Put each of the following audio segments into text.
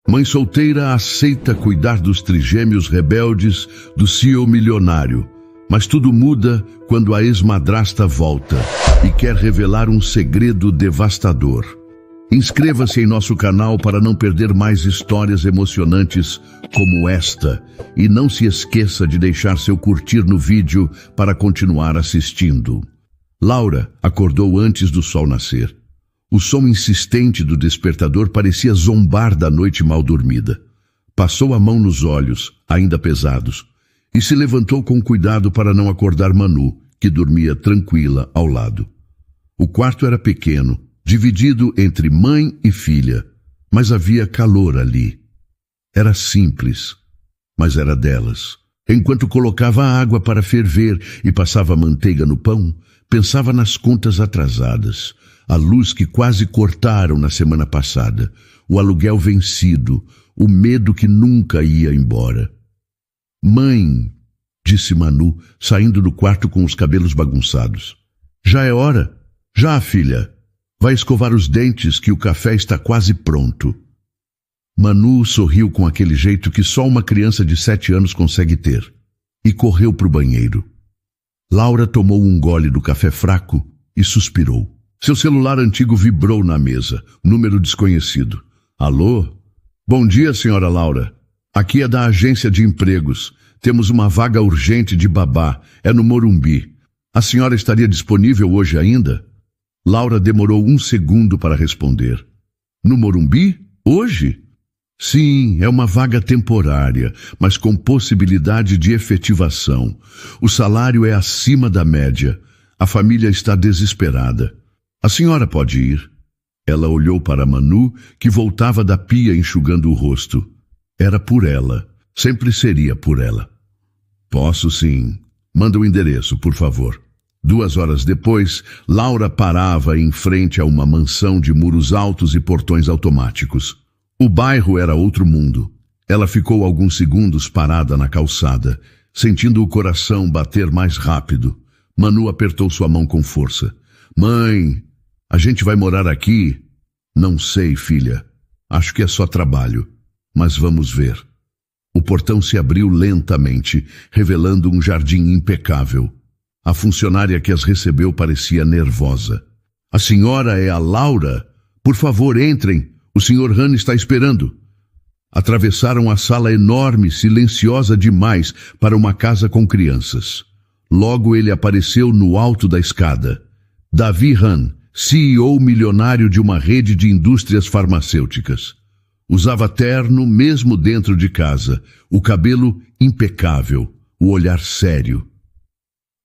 Mãe solteira aceita cuidar dos trigêmeos rebeldes do CEO milionário, mas tudo muda quando a ex-madrasta volta e quer revelar um segredo devastador. Inscreva-se em nosso canal para não perder mais histórias emocionantes como esta e não se esqueça de deixar seu curtir no vídeo para continuar assistindo. Laura acordou antes do sol nascer. O som insistente do despertador parecia zombar da noite mal dormida. Passou a mão nos olhos, ainda pesados, e se levantou com cuidado para não acordar Manu, que dormia tranquila ao lado. O quarto era pequeno, dividido entre mãe e filha, mas havia calor ali. Era simples, mas era delas. Enquanto colocava a água para ferver e passava manteiga no pão, pensava nas contas atrasadas, a luz que quase cortaram na semana passada, o aluguel vencido, o medo que nunca ia embora. Mãe, disse Manu, saindo do quarto com os cabelos bagunçados. Já é hora? Já, filha. Vai escovar os dentes que o café está quase pronto. Manu sorriu com aquele jeito que só uma criança de 7 anos consegue ter e correu para o banheiro. Laura tomou um gole do café fraco e suspirou. Seu celular antigo vibrou na mesa, número desconhecido. Alô? Bom dia, senhora Laura. Aqui é da agência de empregos. Temos uma vaga urgente de babá. É no Morumbi. A senhora estaria disponível hoje ainda? Laura demorou 1 segundo para responder. No Morumbi? Hoje? Sim, é uma vaga temporária, mas com possibilidade de efetivação. O salário é acima da média. A família está desesperada. A senhora pode ir. Ela olhou para Manu, que voltava da pia enxugando o rosto. Era por ela. Sempre seria por ela. Posso sim. Manda o endereço, por favor. 2 horas depois, Laura parava em frente a uma mansão de muros altos e portões automáticos. O bairro era outro mundo. Ela ficou alguns segundos parada na calçada, sentindo o coração bater mais rápido. Manu apertou sua mão com força. Mãe, a gente vai morar aqui? Não sei, filha. Acho que é só trabalho. Mas vamos ver. O portão se abriu lentamente, revelando um jardim impecável. A funcionária que as recebeu parecia nervosa. A senhora é a Laura? Por favor, entrem. O Sr. Han está esperando. Atravessaram a sala enorme, silenciosa demais para uma casa com crianças. Logo ele apareceu no alto da escada. Davi Han, CEO milionário de uma rede de indústrias farmacêuticas. Usava terno mesmo dentro de casa, o cabelo impecável, o olhar sério.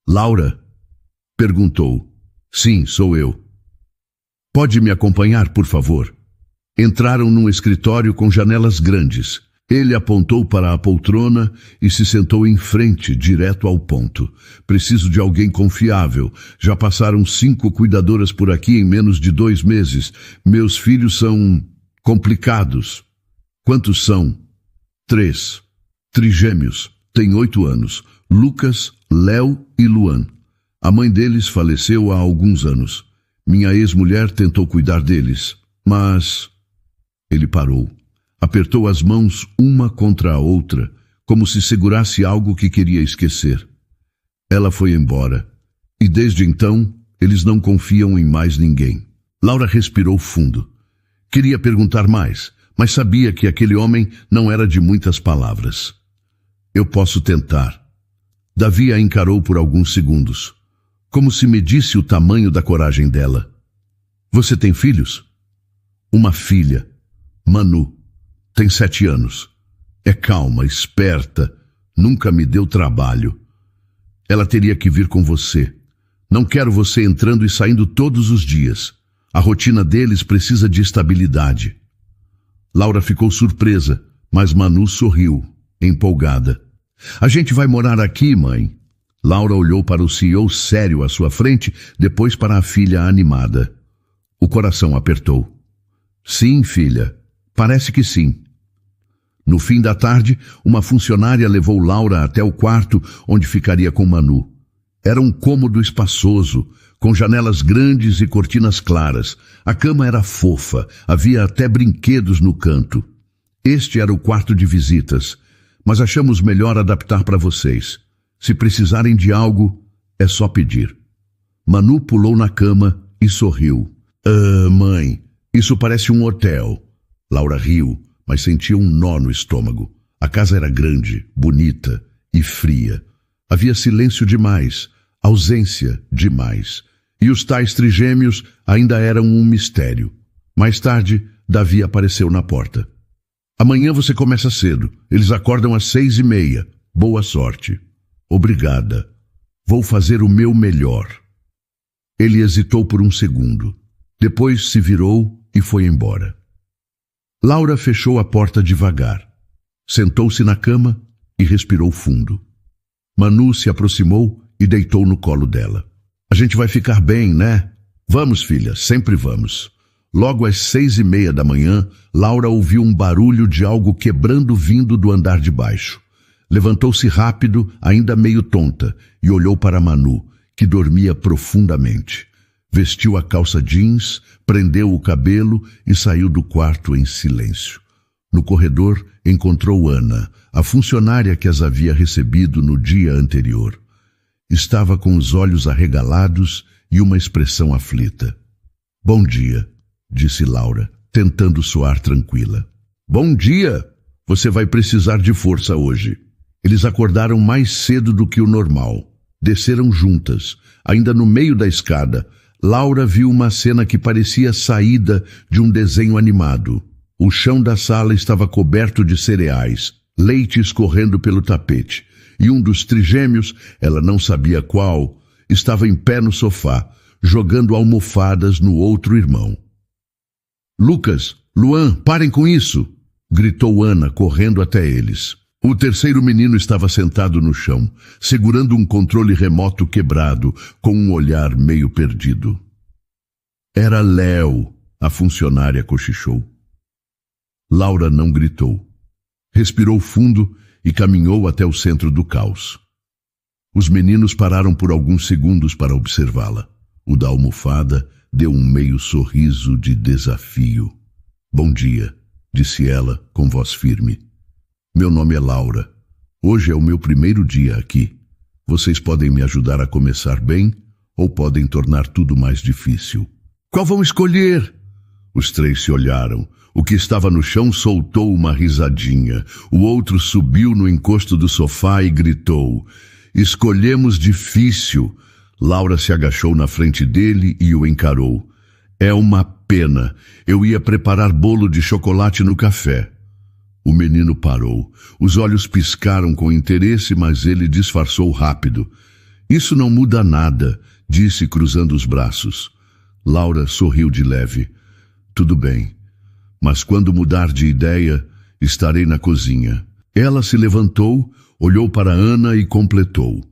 Laura? Perguntou. Sim, sou eu. Pode me acompanhar, por favor? Entraram num escritório com janelas grandes. Ele apontou para a poltrona e se sentou em frente, direto ao ponto. Preciso de alguém confiável. Já passaram 5 cuidadoras por aqui em menos de 2 meses. Meus filhos são complicados. Quantos são? 3. Trigêmeos. Têm 8 anos. Lucas, Léo e Luan. A mãe deles faleceu há alguns anos. Minha ex-mulher tentou cuidar deles, mas... Ele parou. Apertou as mãos uma contra a outra, como se segurasse algo que queria esquecer. Ela foi embora. E desde então, eles não confiam em mais ninguém. Laura respirou fundo. Queria perguntar mais, mas sabia que aquele homem não era de muitas palavras. Eu posso tentar. Davi a encarou por alguns segundos, como se medisse o tamanho da coragem dela. Você tem filhos? Uma filha, Manu. Tem 7 anos. É calma, esperta, nunca me deu trabalho. Ela teria que vir com você. Não quero você entrando e saindo todos os dias. A rotina deles precisa de estabilidade. Laura ficou surpresa, mas Manu sorriu, empolgada. A gente vai morar aqui, mãe. Laura olhou para o CEO sério à sua frente, depois para a filha animada. O coração apertou. Sim, filha. Parece que sim. No fim da tarde, uma funcionária levou Laura até o quarto onde ficaria com Manu. Era um cômodo espaçoso, com janelas grandes e cortinas claras. A cama era fofa, havia até brinquedos no canto. Este era o quarto de visitas, mas achamos melhor adaptar para vocês. Se precisarem de algo, é só pedir. Manu pulou na cama e sorriu. Mãe, isso parece um hotel. Laura riu, mas sentia um nó no estômago. A casa era grande, bonita e fria. Havia silêncio demais, ausência demais. E os tais trigêmeos ainda eram um mistério. Mais tarde, Davi apareceu na porta. Amanhã você começa cedo. Eles acordam às 6:30. Boa sorte. Obrigada. Vou fazer o meu melhor. Ele hesitou por um segundo. Depois se virou e foi embora. Laura fechou a porta devagar. Sentou-se na cama e respirou fundo. Manu se aproximou e deitou no colo dela. A gente vai ficar bem, né? Vamos, filha, sempre vamos. Logo às 6:30 da manhã, Laura ouviu um barulho de algo quebrando vindo do andar de baixo. Levantou-se rápido, ainda meio tonta, e olhou para Manu, que dormia profundamente. Vestiu a calça jeans, prendeu o cabelo e saiu do quarto em silêncio. No corredor, encontrou Ana, a funcionária que as havia recebido no dia anterior. Estava com os olhos arregalados e uma expressão aflita. Bom dia, disse Laura, tentando soar tranquila. Bom dia! Você vai precisar de força hoje. Eles acordaram mais cedo do que o normal. Desceram juntas. Ainda no meio da escada, Laura viu uma cena que parecia saída de um desenho animado. O chão da sala estava coberto de cereais, leite escorrendo pelo tapete, e um dos trigêmeos, ela não sabia qual, estava em pé no sofá, jogando almofadas no outro irmão. Lucas, Luan, parem com isso! Gritou Ana, correndo até eles. O terceiro menino estava sentado no chão, segurando um controle remoto quebrado, com um olhar meio perdido. Era Léo, a funcionária cochichou. Laura não gritou. Respirou fundo e caminhou até o centro do caos. Os meninos pararam por alguns segundos para observá-la. O da almofada deu um meio sorriso de desafio. Bom dia, disse ela com voz firme. Meu nome é Laura. Hoje é o meu primeiro dia aqui. Vocês podem me ajudar a começar bem ou podem tornar tudo mais difícil. Qual vão escolher? Os três se olharam. O que estava no chão soltou uma risadinha. O outro subiu no encosto do sofá e gritou. Escolhemos difícil. Laura se agachou na frente dele e o encarou. É uma pena. Eu ia preparar bolo de chocolate no café. O menino parou. Os olhos piscaram com interesse, mas ele disfarçou rápido. Isso não muda nada, disse cruzando os braços. Laura sorriu de leve. Tudo bem, mas quando mudar de ideia, estarei na cozinha. Ela se levantou, olhou para Ana e completou.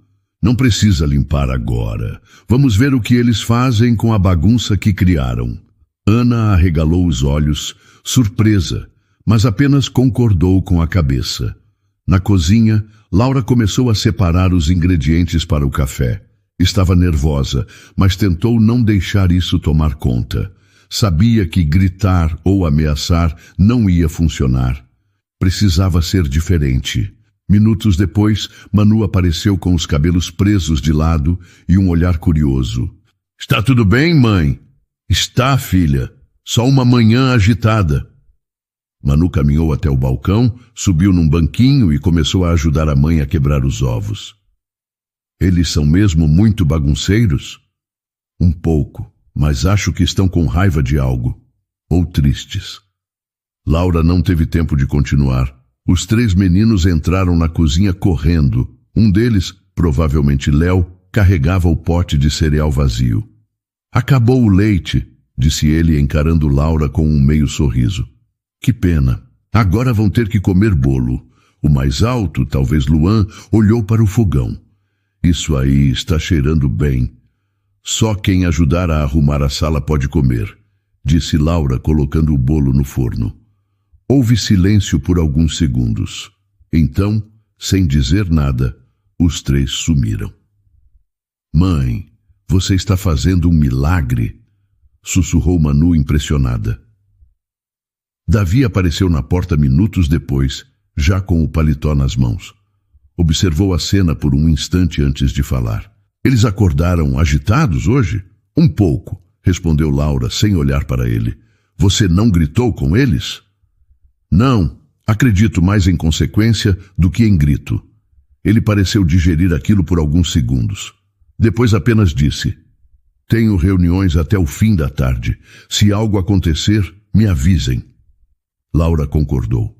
Não precisa limpar agora. Vamos ver o que eles fazem com a bagunça que criaram. Ana arregalou os olhos, surpresa, mas apenas concordou com a cabeça. Na cozinha, Laura começou a separar os ingredientes para o café. Estava nervosa, mas tentou não deixar isso tomar conta. Sabia que gritar ou ameaçar não ia funcionar. Precisava ser diferente. Minutos depois, Manu apareceu com os cabelos presos de lado e um olhar curioso. Está tudo bem, mãe? Está, filha. Só uma manhã agitada. Manu caminhou até o balcão, subiu num banquinho e começou a ajudar a mãe a quebrar os ovos. Eles são mesmo muito bagunceiros? Um pouco, mas acho que estão com raiva de algo. Ou tristes. Laura não teve tempo de continuar. Os três meninos entraram na cozinha correndo. Um deles, provavelmente Léo, carregava o pote de cereal vazio. Acabou o leite, disse ele encarando Laura com um meio sorriso. Que pena. Agora vão ter que comer bolo. O mais alto, talvez Luan, olhou para o fogão. Isso aí está cheirando bem. Só quem ajudar a arrumar a sala pode comer, disse Laura colocando o bolo no forno. Houve silêncio por alguns segundos. Então, sem dizer nada, os três sumiram. Mãe, você está fazendo um milagre? Sussurrou Manu impressionada. Davi apareceu na porta minutos depois, já com o paletó nas mãos. Observou a cena por um instante antes de falar. Eles acordaram agitados hoje? Um pouco, respondeu Laura sem olhar para ele. Você não gritou com eles? Não, acredito mais em consequência do que em grito. Ele pareceu digerir aquilo por alguns segundos. Depois apenas disse: tenho reuniões até o fim da tarde. Se algo acontecer, me avisem. Laura concordou.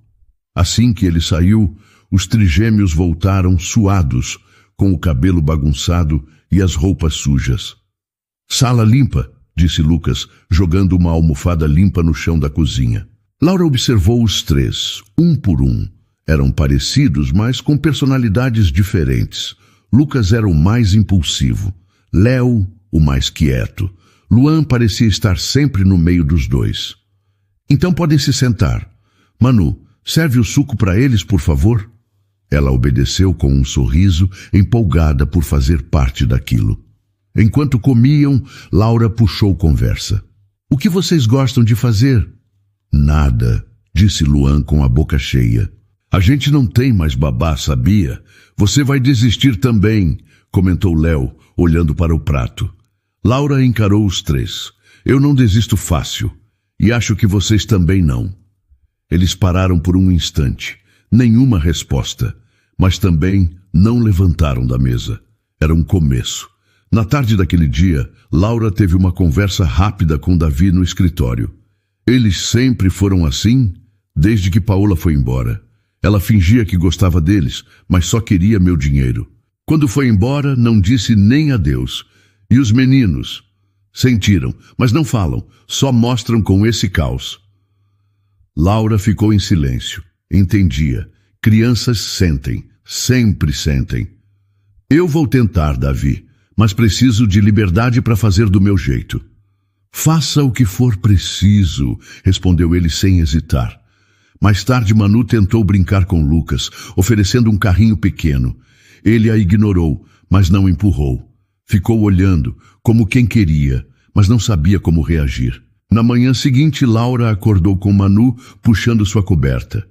Assim que ele saiu, os trigêmeos voltaram suados, com o cabelo bagunçado e as roupas sujas. Sala limpa, disse Lucas, jogando uma almofada limpa no chão da cozinha. Laura observou os três, um por um. Eram parecidos, mas com personalidades diferentes. Lucas era o mais impulsivo, Léo o mais quieto. Luan parecia estar sempre no meio dos dois. Então podem se sentar. Manu, serve o suco para eles, por favor? Ela obedeceu com um sorriso, empolgada por fazer parte daquilo. Enquanto comiam, Laura puxou conversa. O que vocês gostam de fazer? Nada, disse Luan com a boca cheia. A gente não tem mais babá, sabia? Você vai desistir também, comentou Léo, olhando para o prato. Laura encarou os três. Eu não desisto fácil, e acho que vocês também não. Eles pararam por um instante. Nenhuma resposta, mas também não levantaram da mesa. Era um começo. Na tarde daquele dia, Laura teve uma conversa rápida com Davi no escritório. Eles sempre foram assim, desde que Paola foi embora. Ela fingia que gostava deles, mas só queria meu dinheiro. Quando foi embora, não disse nem adeus. E os meninos? Sentiram, mas não falam, só mostram com esse caos. Laura ficou em silêncio. Entendia. Crianças sentem, sempre sentem. Eu vou tentar, Davi, mas preciso de liberdade para fazer do meu jeito. Faça o que for preciso, respondeu ele sem hesitar. Mais tarde, Manu tentou brincar com Lucas, oferecendo um carrinho pequeno. Ele a ignorou, mas não empurrou. Ficou olhando, como quem queria, mas não sabia como reagir. Na manhã seguinte, Laura acordou com Manu, puxando sua coberta.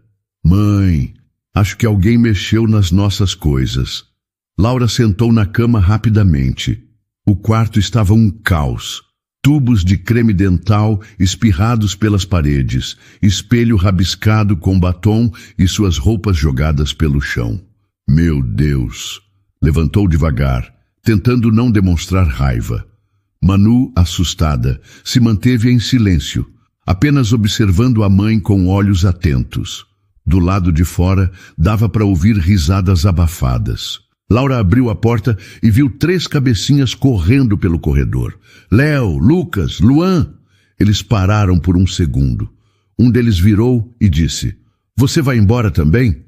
Mãe, acho que alguém mexeu nas nossas coisas. Laura sentou na cama rapidamente. O quarto estava um caos. Tubos de creme dental espirrados pelas paredes, espelho rabiscado com batom e suas roupas jogadas pelo chão. Meu Deus! Levantou devagar, tentando não demonstrar raiva. Manu, assustada, se manteve em silêncio, apenas observando a mãe com olhos atentos. Do lado de fora, dava para ouvir risadas abafadas. Laura abriu a porta e viu 3 cabecinhas correndo pelo corredor. Léo, Lucas, Luan. Eles pararam por um segundo. Um deles virou e disse: Você vai embora também?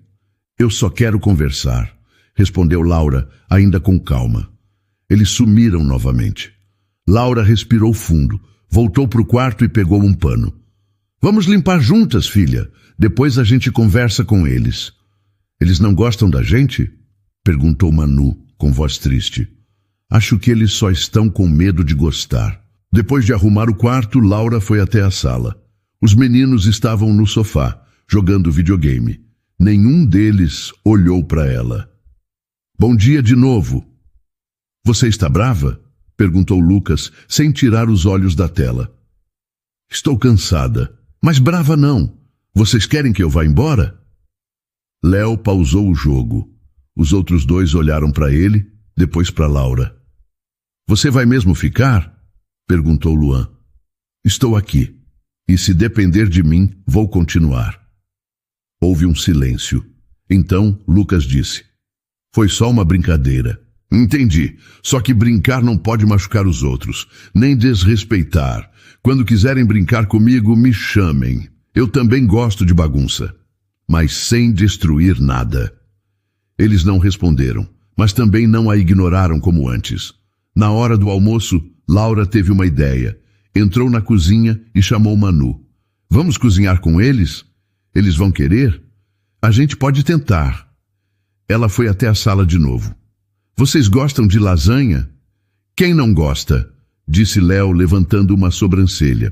Eu só quero conversar, respondeu Laura, ainda com calma. Eles sumiram novamente. Laura respirou fundo, voltou para o quarto e pegou um pano. Vamos limpar juntas, filha. Depois a gente conversa com eles. Eles não gostam da gente? Perguntou Manu, com voz triste. Acho que eles só estão com medo de gostar. Depois de arrumar o quarto, Laura foi até a sala. Os meninos estavam no sofá, jogando videogame. Nenhum deles olhou para ela. Bom dia de novo. Você está brava? Perguntou Lucas, sem tirar os olhos da tela. Estou cansada, mas brava não. Vocês querem que eu vá embora? Léo pausou o jogo. Os outros 2 olharam para ele, depois para Laura. Você vai mesmo ficar? Perguntou Luan. Estou aqui, e se depender de mim, vou continuar. Houve um silêncio. Então, Lucas disse: Foi só uma brincadeira. Entendi, só que brincar não pode machucar os outros, nem desrespeitar. Quando quiserem brincar comigo, me chamem. Eu também gosto de bagunça, mas sem destruir nada. Eles não responderam, mas também não a ignoraram como antes. Na hora do almoço, Laura teve uma ideia. Entrou na cozinha e chamou Manu. Vamos cozinhar com eles? Eles vão querer? A gente pode tentar. Ela foi até a sala de novo. Vocês gostam de lasanha? Quem não gosta? Disse Léo, levantando uma sobrancelha.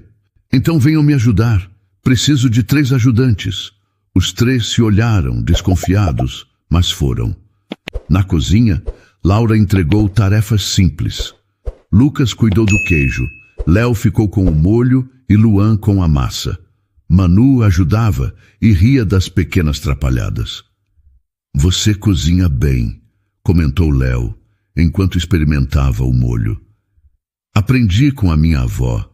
Então venham me ajudar. Preciso de 3 ajudantes. Os 3 se olharam, desconfiados, mas foram. Na cozinha, Laura entregou tarefas simples. Lucas cuidou do queijo, Léo ficou com o molho e Luan com a massa. Manu ajudava e ria das pequenas trapalhadas. Você cozinha bem, comentou Léo, enquanto experimentava o molho. Aprendi com a minha avó.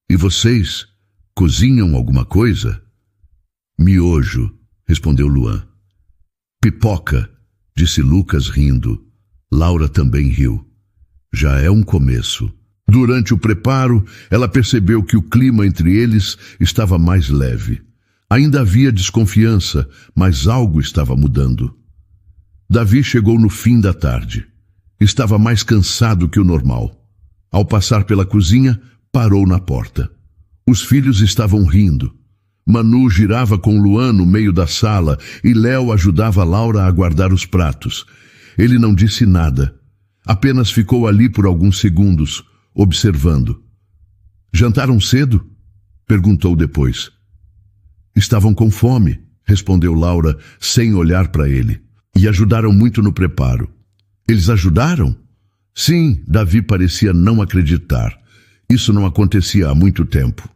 E vocês cozinham alguma coisa? Miojo, respondeu Luan. Pipoca, disse Lucas rindo. Laura também riu. Já é um começo. Durante o preparo, ela percebeu que o clima entre eles estava mais leve. Ainda havia desconfiança, mas algo estava mudando. Davi chegou no fim da tarde. Estava mais cansado que o normal. Ao passar pela cozinha, parou na porta. Os filhos estavam rindo. Manu girava com Luan no meio da sala e Léo ajudava Laura a guardar os pratos. Ele não disse nada. Apenas ficou ali por alguns segundos, observando. Jantaram cedo? Perguntou depois. Estavam com fome, respondeu Laura, sem olhar para ele. E ajudaram muito no preparo. Eles ajudaram? Sim, Davi parecia não acreditar. Isso não acontecia há muito tempo.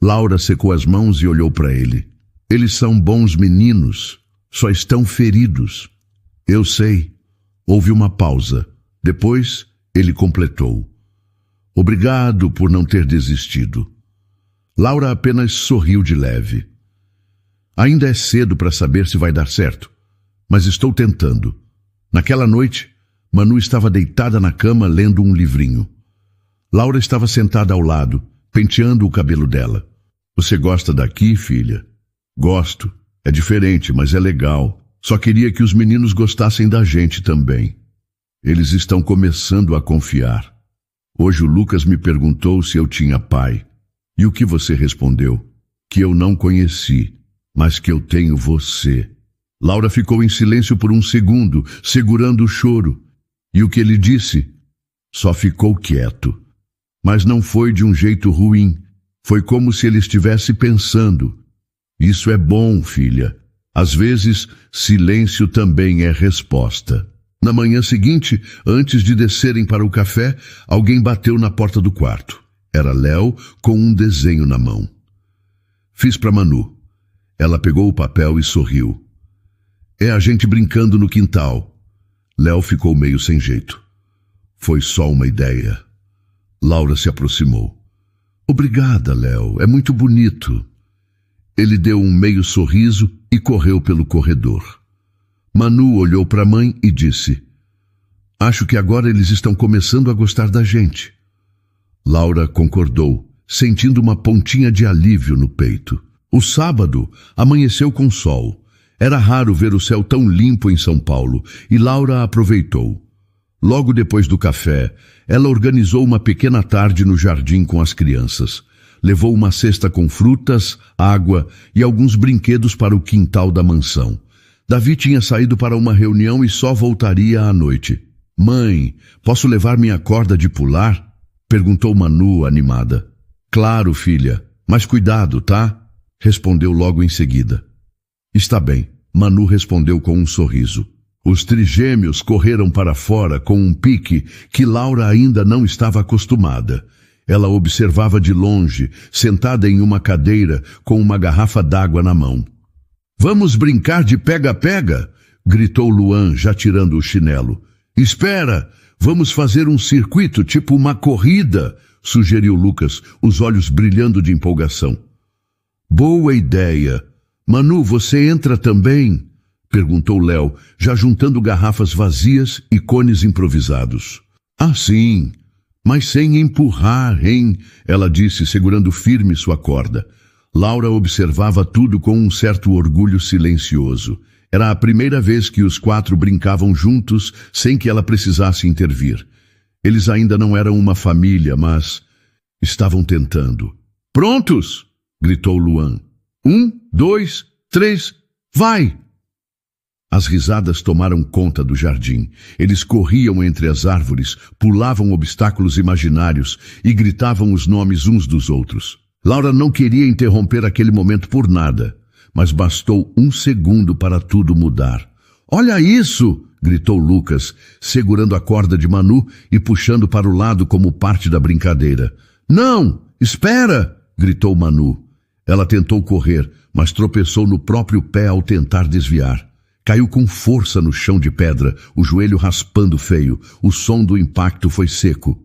Laura secou as mãos e olhou para ele. Eles são bons meninos, só estão feridos. Eu sei. Houve uma pausa. Depois, ele completou. Obrigado por não ter desistido. Laura apenas sorriu de leve. Ainda é cedo para saber se vai dar certo, mas estou tentando. Naquela noite, Manu estava deitada na cama lendo um livrinho. Laura estava sentada ao lado, penteando o cabelo dela. Você gosta daqui, filha? Gosto. É diferente, mas é legal. Só queria que os meninos gostassem da gente também. Eles estão começando a confiar. Hoje o Lucas me perguntou se eu tinha pai. E o que você respondeu? Que eu não conheci, mas que eu tenho você. Laura ficou em silêncio por um segundo, segurando o choro. E o que ele disse? Só ficou quieto. Mas não foi de um jeito ruim. Foi como se ele estivesse pensando. Isso é bom, filha. Às vezes, silêncio também é resposta. Na manhã seguinte, antes de descerem para o café, alguém bateu na porta do quarto. Era Léo com um desenho na mão. Fiz para Manu. Ela pegou o papel e sorriu. É a gente brincando no quintal. Léo ficou meio sem jeito. Foi só uma ideia. Laura se aproximou. Obrigada, Léo. É muito bonito. Ele deu um meio sorriso e correu pelo corredor. Manu olhou para a mãe e disse: Acho que agora eles estão começando a gostar da gente. Laura concordou, sentindo uma pontinha de alívio no peito. O sábado amanheceu com sol. Era raro ver o céu tão limpo em São Paulo, e Laura aproveitou. Logo depois do café, ela organizou uma pequena tarde no jardim com as crianças. Levou uma cesta com frutas, água e alguns brinquedos para o quintal da mansão. Davi tinha saído para uma reunião e só voltaria à noite. Mãe, posso levar minha corda de pular? Perguntou Manu, animada. Claro, filha, mas cuidado, tá? Respondeu logo em seguida. Está bem, Manu respondeu com um sorriso. Os trigêmeos correram para fora com um pique que Laura ainda não estava acostumada. Ela observava de longe, sentada em uma cadeira, com uma garrafa d'água na mão. Vamos brincar de pega-pega? Gritou Luan, já tirando o chinelo. Espera, vamos fazer um circuito, tipo uma corrida, sugeriu Lucas, os olhos brilhando de empolgação. Boa ideia. Manu, você entra também? Perguntou Léo, já juntando garrafas vazias e cones improvisados. Ah, sim, mas sem empurrar, hein? Ela disse, segurando firme sua corda. Laura observava tudo com um certo orgulho silencioso. Era a primeira vez que os 4 brincavam juntos sem que ela precisasse intervir. Eles ainda não eram uma família, mas estavam tentando. Prontos! Gritou Luan. 1, 2, 3, vai! As risadas tomaram conta do jardim. Eles corriam entre as árvores, pulavam obstáculos imaginários e gritavam os nomes uns dos outros. Laura não queria interromper aquele momento por nada, mas bastou um segundo para tudo mudar. "Olha isso!" gritou Lucas, segurando a corda de Manu e puxando para o lado como parte da brincadeira. "Não! Espera!" gritou Manu. Ela tentou correr, mas tropeçou no próprio pé ao tentar desviar. Caiu com força no chão de pedra, o joelho raspando feio. O som do impacto foi seco.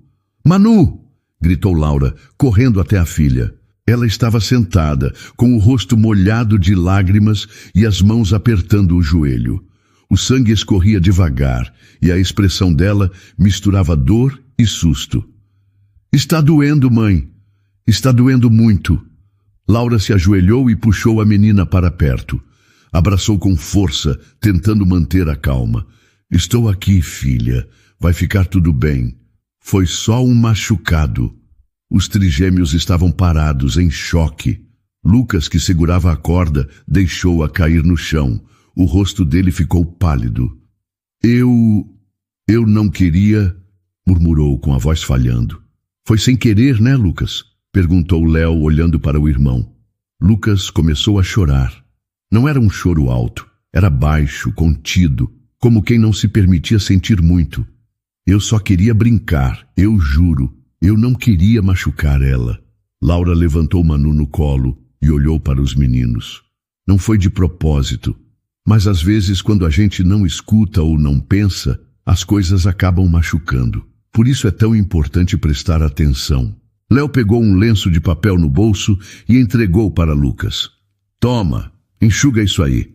"Manu!" gritou Laura, correndo até a filha. Ela estava sentada, com o rosto molhado de lágrimas e as mãos apertando o joelho. O sangue escorria devagar e a expressão dela misturava dor e susto. "Está doendo, mãe. Está doendo muito." Laura se ajoelhou e puxou a menina para perto. Abraçou com força, tentando manter a calma. "Estou aqui, filha. Vai ficar tudo bem. Foi só um machucado." Os trigêmeos estavam parados, em choque. Lucas, que segurava a corda, deixou-a cair no chão. O rosto dele ficou pálido. Eu não queria, murmurou com a voz falhando. "Foi sem querer, né, Lucas?" perguntou Léo, olhando para o irmão. Lucas começou a chorar. Não era um choro alto, era baixo, contido, como quem não se permitia sentir muito. "Eu só queria brincar, eu juro. Eu não queria machucar ela." Laura levantou Manu no colo e olhou para os meninos. "Não foi de propósito, mas às vezes quando a gente não escuta ou não pensa, as coisas acabam machucando. Por isso é tão importante prestar atenção." Léo pegou um lenço de papel no bolso e entregou para Lucas. "Toma, enxuga isso aí."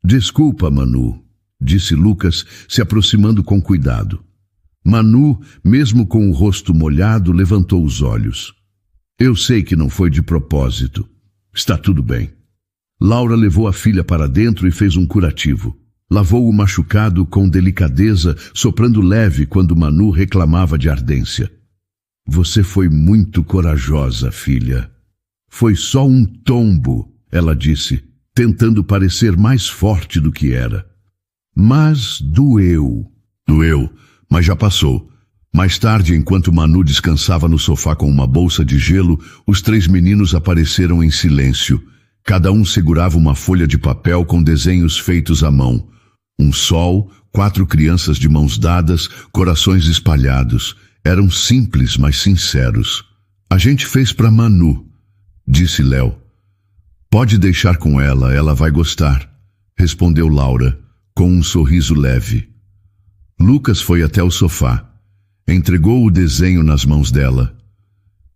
"Desculpa, Manu", disse Lucas, se aproximando com cuidado. Manu, mesmo com o rosto molhado, levantou os olhos. "Eu sei que não foi de propósito. Está tudo bem." Laura levou a filha para dentro e fez um curativo. Lavou o machucado com delicadeza, soprando leve quando Manu reclamava de ardência. "Você foi muito corajosa, filha." "Foi só um tombo", ela disse, tentando parecer mais forte do que era. "Mas doeu." "Doeu, mas já passou." Mais tarde, enquanto Manu descansava no sofá com uma bolsa de gelo, os 3 meninos apareceram em silêncio. Cada um segurava uma folha de papel com desenhos feitos à mão. Um sol, 4 crianças de mãos dadas, corações espalhados. Eram simples, mas sinceros. "A gente fez para Manu", disse Léo. "Pode deixar com ela, ela vai gostar", respondeu Laura, com um sorriso leve. Lucas foi até o sofá. Entregou o desenho nas mãos dela.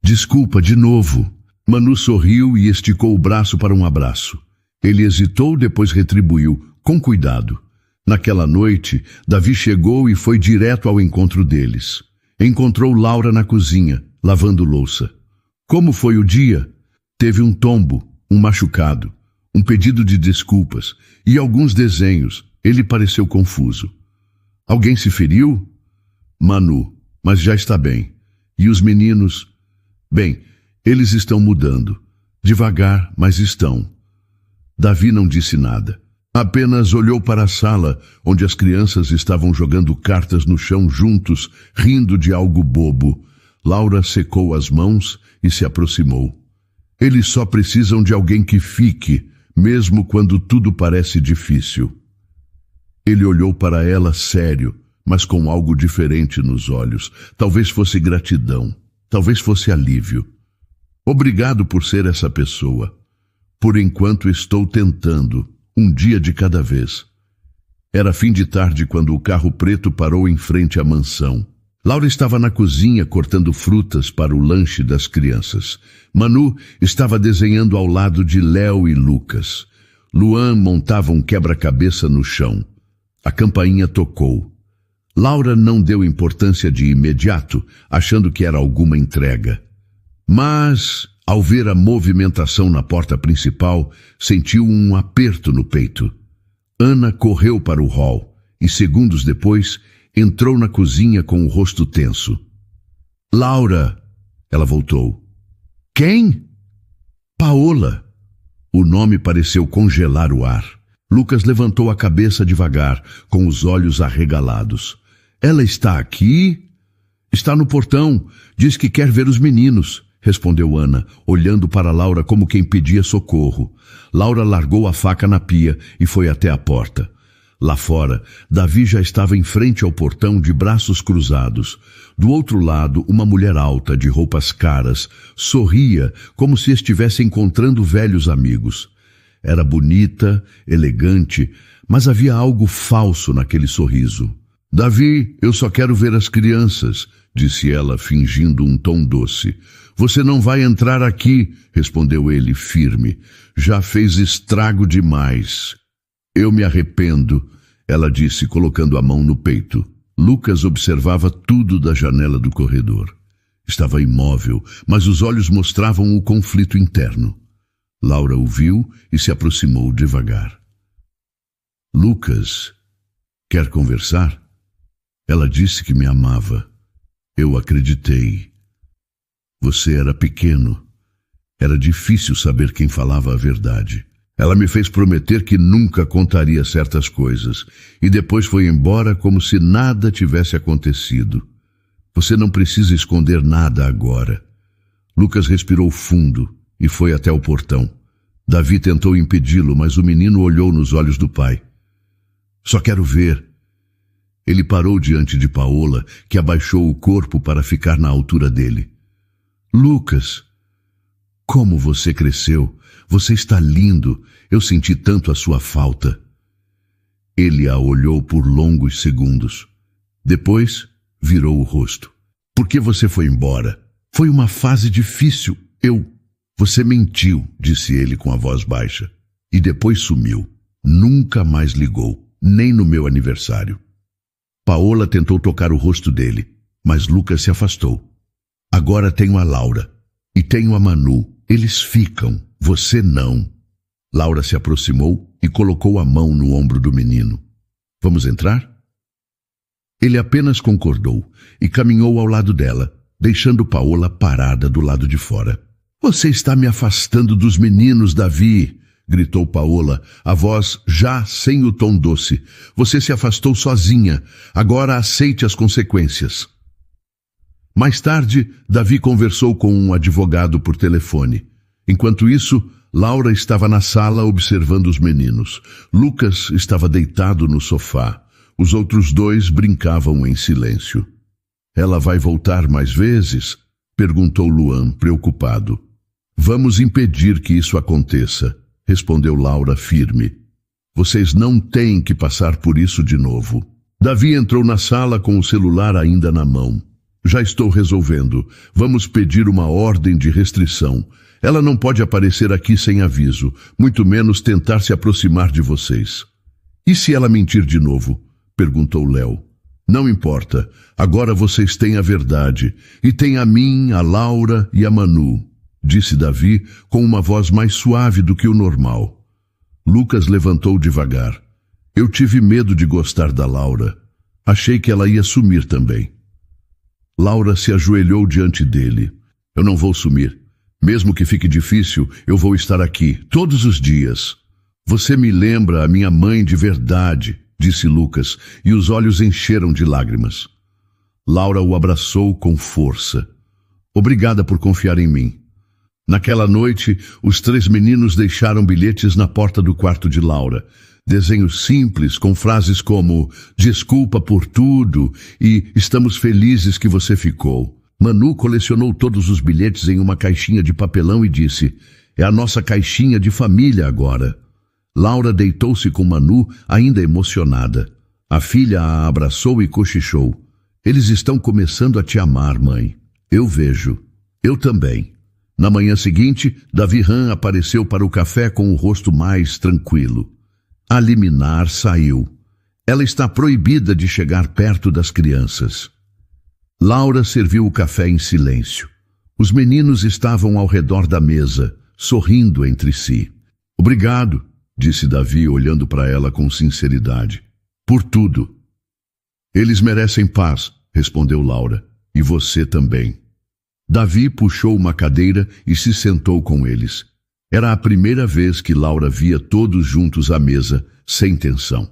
"Desculpa de novo." Manu sorriu e esticou o braço para um abraço. Ele hesitou, depois retribuiu, com cuidado. Naquela noite, Davi chegou e foi direto ao encontro deles. Encontrou Laura na cozinha, lavando louça. "Como foi o dia?" "Teve um tombo, um machucado, um pedido de desculpas e alguns desenhos." Ele pareceu confuso. "Alguém se feriu?" "Manu, mas já está bem. E os meninos?" "Bem, eles estão mudando. Devagar, mas estão." Davi não disse nada. Apenas olhou para a sala, onde as crianças estavam jogando cartas no chão juntos, rindo de algo bobo. Laura secou as mãos e se aproximou. "Eles só precisam de alguém que fique, mesmo quando tudo parece difícil." Ele olhou para ela sério, mas com algo diferente nos olhos. Talvez fosse gratidão, talvez fosse alívio. "Obrigado por ser essa pessoa. Por enquanto estou tentando, um dia de cada vez." Era fim de tarde quando o carro preto parou em frente à mansão. Laura estava na cozinha cortando frutas para o lanche das crianças. Manu estava desenhando ao lado de Léo e Lucas. Luan montava um quebra-cabeça no chão. A campainha tocou. Laura não deu importância de imediato, achando que era alguma entrega. Mas, ao ver a movimentação na porta principal, sentiu um aperto no peito. Ana correu para o hall e, segundos depois, entrou na cozinha com o rosto tenso. "Laura!" Ela voltou. "Quem?" "Paola." O nome pareceu congelar o ar. Lucas levantou a cabeça devagar, com os olhos arregalados. "Ela está aqui?" "Está no portão. Diz que quer ver os meninos. respondeu Ana, olhando para Laura como quem pedia socorro. Laura largou a faca na pia e foi até a porta. Lá fora, Davi já estava em frente ao portão de braços cruzados. Do outro lado, uma mulher alta, de roupas caras, sorria como se estivesse encontrando velhos amigos. Era bonita, elegante, mas havia algo falso naquele sorriso. Davi, eu só quero ver as crianças, disse ela, fingindo um tom doce. Você não vai entrar aqui, respondeu ele, firme. Já fez estrago demais. Eu me arrependo, ela disse, colocando a mão no peito. Lucas observava tudo da janela do corredor. Estava imóvel, mas os olhos mostravam o conflito interno. Laura o viu e se aproximou devagar. Lucas, quer conversar? Ela disse que me amava. Eu acreditei. Você era pequeno. Era difícil saber quem falava a verdade. Ela me fez prometer que nunca contaria certas coisas, e depois foi embora como se nada tivesse acontecido. Você não precisa esconder nada agora. Lucas respirou fundo e foi até o portão. Davi tentou impedi-lo, mas o menino olhou nos olhos do pai. Só quero ver. Ele parou diante de Paola, que abaixou o corpo para ficar na altura dele. Lucas, como você cresceu! Você está lindo. Eu senti tanto a sua falta. Ele a olhou por longos segundos. Depois, virou o rosto. Por que você foi embora? Foi uma fase difícil. Você mentiu, disse ele com a voz baixa. E depois sumiu. Nunca mais ligou, nem no meu aniversário. Paola tentou tocar o rosto dele, mas Lucas se afastou. Agora tenho a Laura. E tenho a Manu. Eles ficam. Você não. Laura se aproximou e colocou a mão no ombro do menino. Vamos entrar? Ele apenas concordou e caminhou ao lado dela, deixando Paola parada do lado de fora. Você está me afastando dos meninos, Davi, gritou Paola, a voz já sem o tom doce. Você se afastou sozinha. Agora aceite as consequências. Mais tarde, Davi conversou com um advogado por telefone. Enquanto isso, Laura estava na sala observando os meninos. Lucas estava deitado no sofá. Os outros dois brincavam em silêncio. Ela vai voltar mais vezes? Perguntou Luan, preocupado. Vamos impedir que isso aconteça, respondeu Laura firme. Vocês não têm que passar por isso de novo. Davi entrou na sala com o celular ainda na mão. Já estou resolvendo. Vamos pedir uma ordem de restrição. Ela não pode aparecer aqui sem aviso, muito menos tentar se aproximar de vocês. E se ela mentir de novo? Perguntou Léo. Não importa. Agora vocês têm a verdade. E têm a mim, a Laura e a Manu, disse Davi com uma voz mais suave do que o normal. Lucas levantou devagar. Eu tive medo de gostar da Laura. Achei que ela ia sumir também. Laura se ajoelhou diante dele. Eu não vou sumir. Mesmo que fique difícil, eu vou estar aqui, todos os dias. Você me lembra a minha mãe de verdade, disse Lucas, e os olhos encheram de lágrimas. Laura o abraçou com força. Obrigada por confiar em mim. Naquela noite, os três meninos deixaram bilhetes na porta do quarto de Laura. Desenhos simples, com frases como desculpa por tudo e estamos felizes que você ficou. Manu colecionou todos os bilhetes em uma caixinha de papelão e disse, é a nossa caixinha de família agora. Laura deitou-se com Manu, ainda emocionada. A filha a abraçou e cochichou. Eles estão começando a te amar, mãe. Eu vejo. Eu também. Na manhã seguinte, Davi Han apareceu para o café com o rosto mais tranquilo. A liminar saiu. Ela está proibida de chegar perto das crianças. Laura serviu o café em silêncio. Os meninos estavam ao redor da mesa, sorrindo entre si. Obrigado, disse Davi, olhando para ela com sinceridade. Por tudo. Eles merecem paz, respondeu Laura. E você também. Davi puxou uma cadeira e se sentou com eles. Era a primeira vez que Laura via todos juntos à mesa, sem tensão.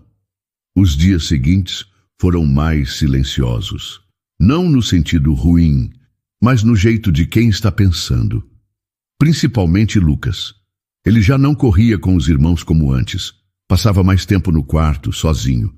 Os dias seguintes foram mais silenciosos. Não no sentido ruim, mas no jeito de quem está pensando. Principalmente Lucas. Ele já não corria com os irmãos como antes. Passava mais tempo no quarto, sozinho.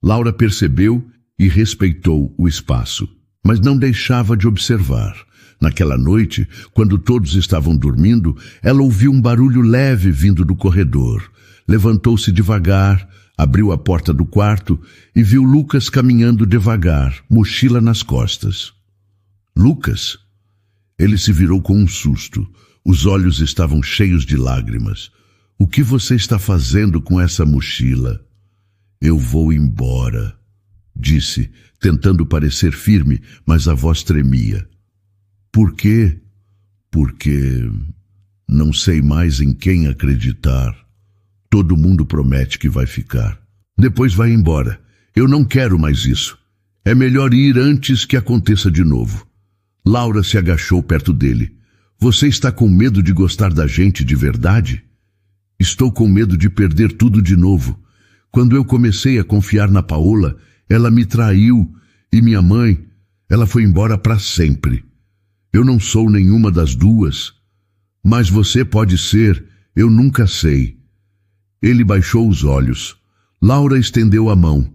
Laura percebeu e respeitou o espaço, mas não deixava de observar. Naquela noite, quando todos estavam dormindo, ela ouviu um barulho leve vindo do corredor. Levantou-se devagar, abriu a porta do quarto e viu Lucas caminhando devagar, mochila nas costas. Lucas? Ele se virou com um susto. Os olhos estavam cheios de lágrimas. O que você está fazendo com essa mochila? Eu vou embora, disse, tentando parecer firme, mas a voz tremia. Por quê? Porque não sei mais em quem acreditar. Todo mundo promete que vai ficar. Depois vai embora. Eu não quero mais isso. É melhor ir antes que aconteça de novo. Laura se agachou perto dele. Você está com medo de gostar da gente de verdade? Estou com medo de perder tudo de novo. Quando eu comecei a confiar na Paola, ela me traiu. E minha mãe, ela foi embora para sempre. Eu não sou nenhuma das duas. Mas você pode ser, eu nunca sei. Ele baixou os olhos. Laura estendeu a mão.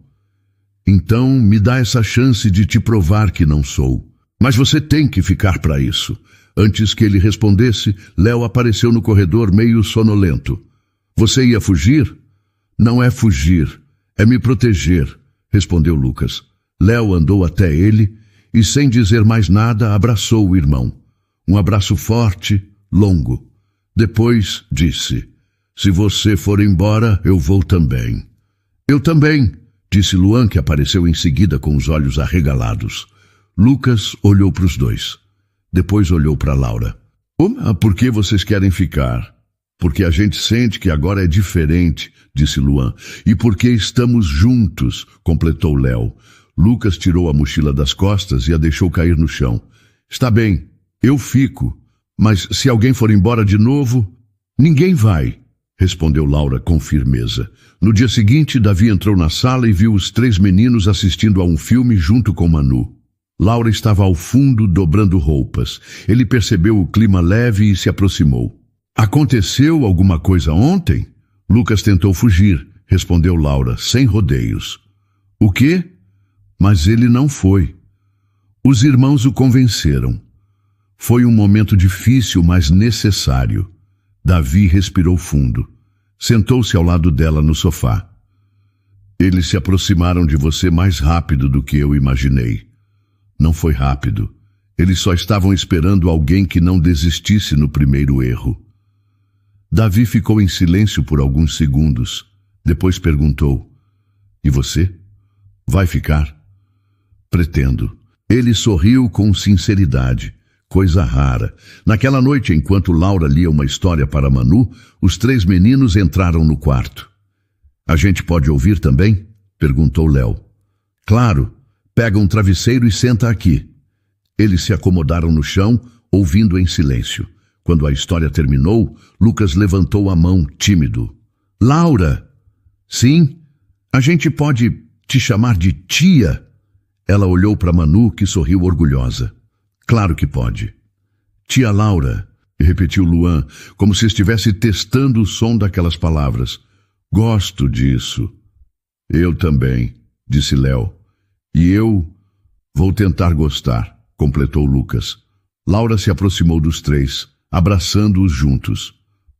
Então, me dá essa chance de te provar que não sou. Mas você tem que ficar para isso. Antes que ele respondesse, Léo apareceu no corredor meio sonolento. Você ia fugir? Não é fugir, é me proteger, respondeu Lucas. Léo andou até ele e, sem dizer mais nada, abraçou o irmão. Um abraço forte, longo. Depois disse: se você for embora, eu vou também. Eu também, disse Luan, que apareceu em seguida com os olhos arregalados. Lucas olhou para os dois. Depois olhou para Laura. Por que vocês querem ficar? Porque a gente sente que agora é diferente, disse Luan. E porque estamos juntos, completou Léo. Lucas tirou a mochila das costas e a deixou cair no chão. Está bem, eu fico. Mas se alguém for embora de novo, ninguém vai, respondeu Laura com firmeza. No dia seguinte, Davi entrou na sala e viu os 3 meninos assistindo a um filme junto com Manu. Laura estava ao fundo, dobrando roupas. Ele percebeu o clima leve e se aproximou. Aconteceu alguma coisa ontem? Lucas tentou fugir, respondeu Laura, sem rodeios. O quê? Mas ele não foi. Os irmãos o convenceram. Foi um momento difícil, mas necessário. Davi respirou fundo. Sentou-se ao lado dela no sofá. Eles se aproximaram de você mais rápido do que eu imaginei. Não foi rápido. Eles só estavam esperando alguém que não desistisse no primeiro erro. Davi ficou em silêncio por alguns segundos. Depois perguntou: e você? Vai ficar? Pretendo. Ele sorriu com sinceridade, coisa rara. Naquela noite, enquanto Laura lia uma história para Manu, os 3 meninos entraram no quarto. A gente pode ouvir também? Perguntou Léo. Claro. Pega um travesseiro e senta aqui. Eles se acomodaram no chão, ouvindo em silêncio. Quando a história terminou, Lucas levantou a mão, tímido. Laura! Sim? A gente pode te chamar de tia? Ela olhou para Manu, que sorriu orgulhosa. Claro que pode. Tia Laura, repetiu Luan, como se estivesse testando o som daquelas palavras. Gosto disso. Eu também, disse Léo. E eu vou tentar gostar, completou Lucas. Laura se aproximou dos 3, abraçando-os juntos.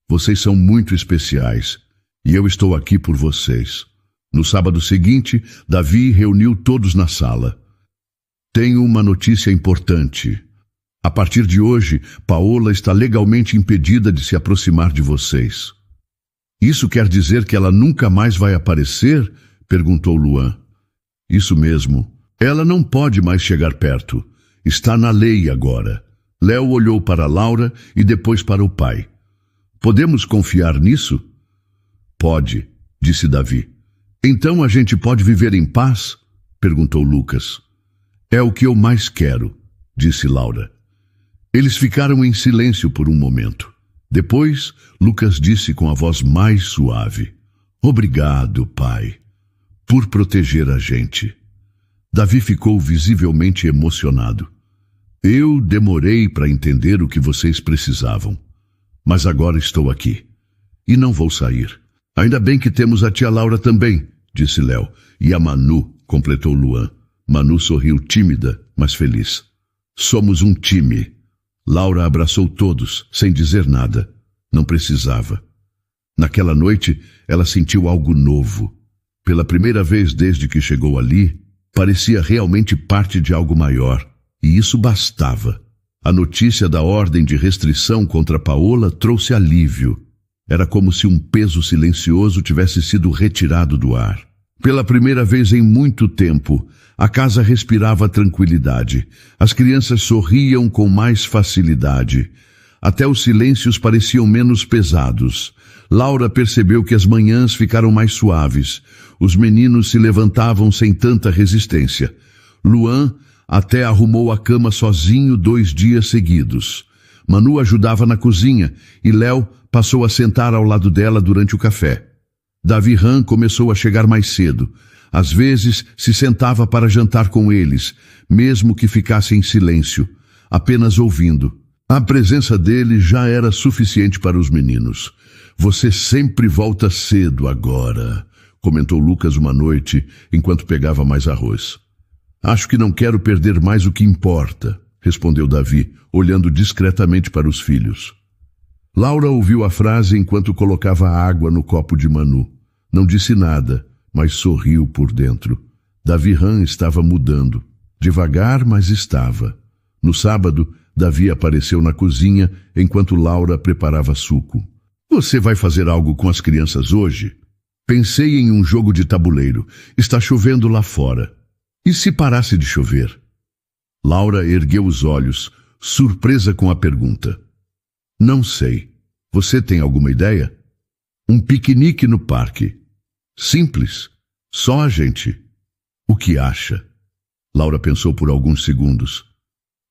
Vocês são muito especiais, e eu estou aqui por vocês. No sábado seguinte, Davi reuniu todos na sala. Tenho uma notícia importante. A partir de hoje, Paola está legalmente impedida de se aproximar de vocês. Isso quer dizer que ela nunca mais vai aparecer? Perguntou Luan. Isso mesmo. Ela não pode mais chegar perto. Está na lei agora. Léo olhou para Laura e depois para o pai. Podemos confiar nisso? Pode, disse Davi. Então a gente pode viver em paz? Perguntou Lucas. É o que eu mais quero, disse Laura. Eles ficaram em silêncio por um momento. Depois, Lucas disse com a voz mais suave. Obrigado, pai, por proteger a gente. Davi ficou visivelmente emocionado. Eu demorei para entender o que vocês precisavam, mas agora estou aqui e não vou sair. Ainda bem que temos a tia Laura também, disse Léo, e a Manu, completou Luan. Manu sorriu tímida, mas feliz. Somos um time. Laura abraçou todos, sem dizer nada. Não precisava. Naquela noite, ela sentiu algo novo. Pela primeira vez desde que chegou ali, parecia realmente parte de algo maior. E isso bastava. A notícia da ordem de restrição contra Paola trouxe alívio. Era como se um peso silencioso tivesse sido retirado do ar. Pela primeira vez em muito tempo, a casa respirava tranquilidade. As crianças sorriam com mais facilidade. Até os silêncios pareciam menos pesados. Laura percebeu que as manhãs ficaram mais suaves. Os meninos se levantavam sem tanta resistência. Luan até arrumou a cama sozinho 2 dias seguidos. Manu ajudava na cozinha e Léo passou a sentar ao lado dela durante o café. Davi-Han começou a chegar mais cedo. Às vezes se sentava para jantar com eles, mesmo que ficasse em silêncio, apenas ouvindo. A presença dele já era suficiente para os meninos. Você sempre volta cedo agora, comentou Lucas uma noite, enquanto pegava mais arroz. Acho que não quero perder mais o que importa, respondeu Davi, olhando discretamente para os filhos. Laura ouviu a frase enquanto colocava água no copo de Manu. Não disse nada, mas sorriu por dentro. Davi-Han estava mudando. Devagar, mas estava. No sábado, Davi apareceu na cozinha enquanto Laura preparava suco. Você vai fazer algo com as crianças hoje? Pensei em um jogo de tabuleiro. Está chovendo lá fora. E se parasse de chover? Laura ergueu os olhos, surpresa com a pergunta. Não sei. Você tem alguma ideia? Um piquenique no parque. Simples. Só a gente. O que acha? Laura pensou por alguns segundos.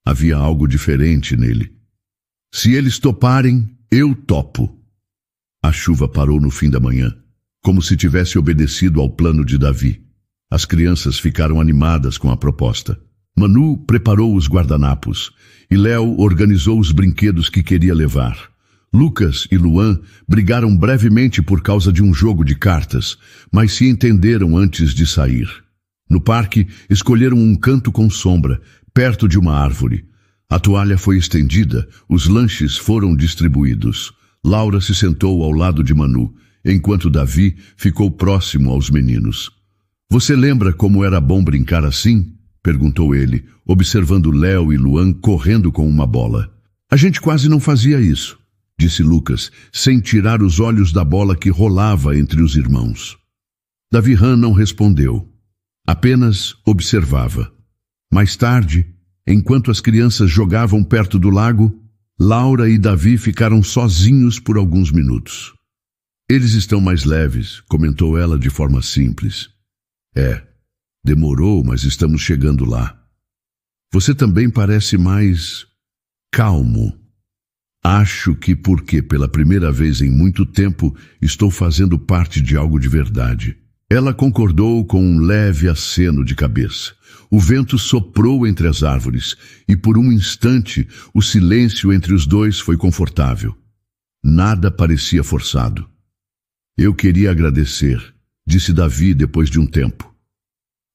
Havia algo diferente nele. Se eles toparem, eu topo. A chuva parou no fim da manhã, como se tivesse obedecido ao plano de Davi. As crianças ficaram animadas com a proposta. Manu preparou os guardanapos e Léo organizou os brinquedos que queria levar. Lucas e Luan brigaram brevemente por causa de um jogo de cartas, mas se entenderam antes de sair. No parque, escolheram um canto com sombra, perto de uma árvore. A toalha foi estendida, os lanches foram distribuídos. Laura se sentou ao lado de Manu, enquanto Davi ficou próximo aos meninos. Você lembra como era bom brincar assim? Perguntou ele, observando Léo e Luan correndo com uma bola. A gente quase não fazia isso, disse Lucas, sem tirar os olhos da bola que rolava entre os irmãos. Davi-Han não respondeu, apenas observava. Mais tarde, enquanto as crianças jogavam perto do lago, Laura e Davi ficaram sozinhos por alguns minutos. Eles estão mais leves, comentou ela de forma simples. Demorou, mas estamos chegando lá. Você também parece mais calmo. Acho que porque pela primeira vez em muito tempo estou fazendo parte de algo de verdade. Ela concordou com um leve aceno de cabeça. O vento soprou entre as árvores e por um instante o silêncio entre os dois foi confortável. Nada parecia forçado. Eu queria agradecer, disse Davi depois de um tempo.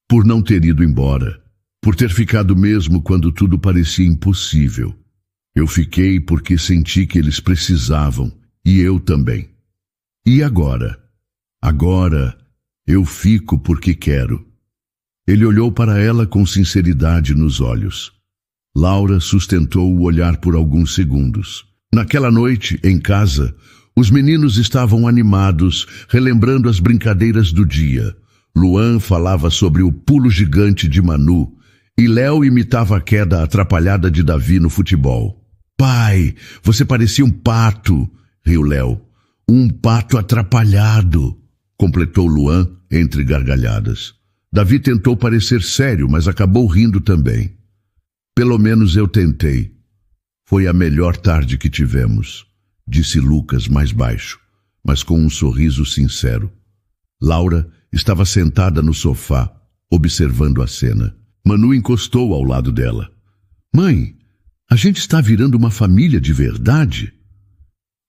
Por não ter ido embora, por ter ficado mesmo quando tudo parecia impossível. Eu fiquei porque senti que eles precisavam, e eu também. E agora? Agora eu fico porque quero. Ele olhou para ela com sinceridade nos olhos. Laura sustentou o olhar por alguns segundos. Naquela noite, em casa, os meninos estavam animados, relembrando as brincadeiras do dia. Luan falava sobre o pulo gigante de Manu e Léo imitava a queda atrapalhada de Davi no futebol. Pai, você parecia um pato, riu Léo. Um pato atrapalhado, completou Luan entre gargalhadas. Davi tentou parecer sério, mas acabou rindo também. Pelo menos eu tentei. Foi a melhor tarde que tivemos, disse Lucas mais baixo, mas com um sorriso sincero. Laura estava sentada no sofá, observando a cena. Manu encostou ao lado dela. Mãe, A gente está virando uma família de verdade?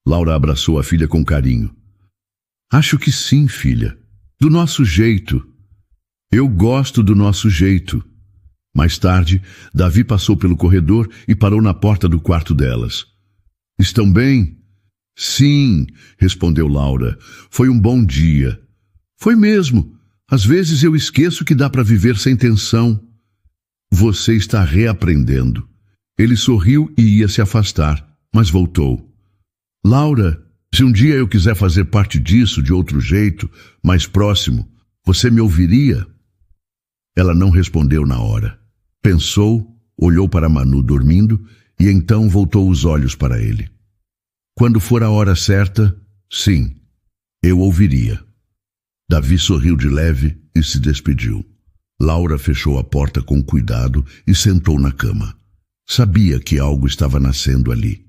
Laura abraçou a filha com carinho. Acho que sim, filha. Do nosso jeito. Eu gosto do nosso jeito. Mais tarde, Davi passou pelo corredor e parou na porta do quarto delas. Estão bem? Sim, respondeu Laura. Foi um bom dia. Foi mesmo. Às vezes eu esqueço que dá para viver sem tensão. Você está reaprendendo. Ele sorriu e ia se afastar, mas voltou. Laura, se um dia eu quiser fazer parte disso de outro jeito, mais próximo, você me ouviria? Ela não respondeu na hora. Pensou, olhou para Manu dormindo e então voltou os olhos para ele. Quando for a hora certa, sim, eu ouviria. Davi sorriu de leve e se despediu. Laura fechou a porta com cuidado e sentou na cama. Sabia que algo estava nascendo ali.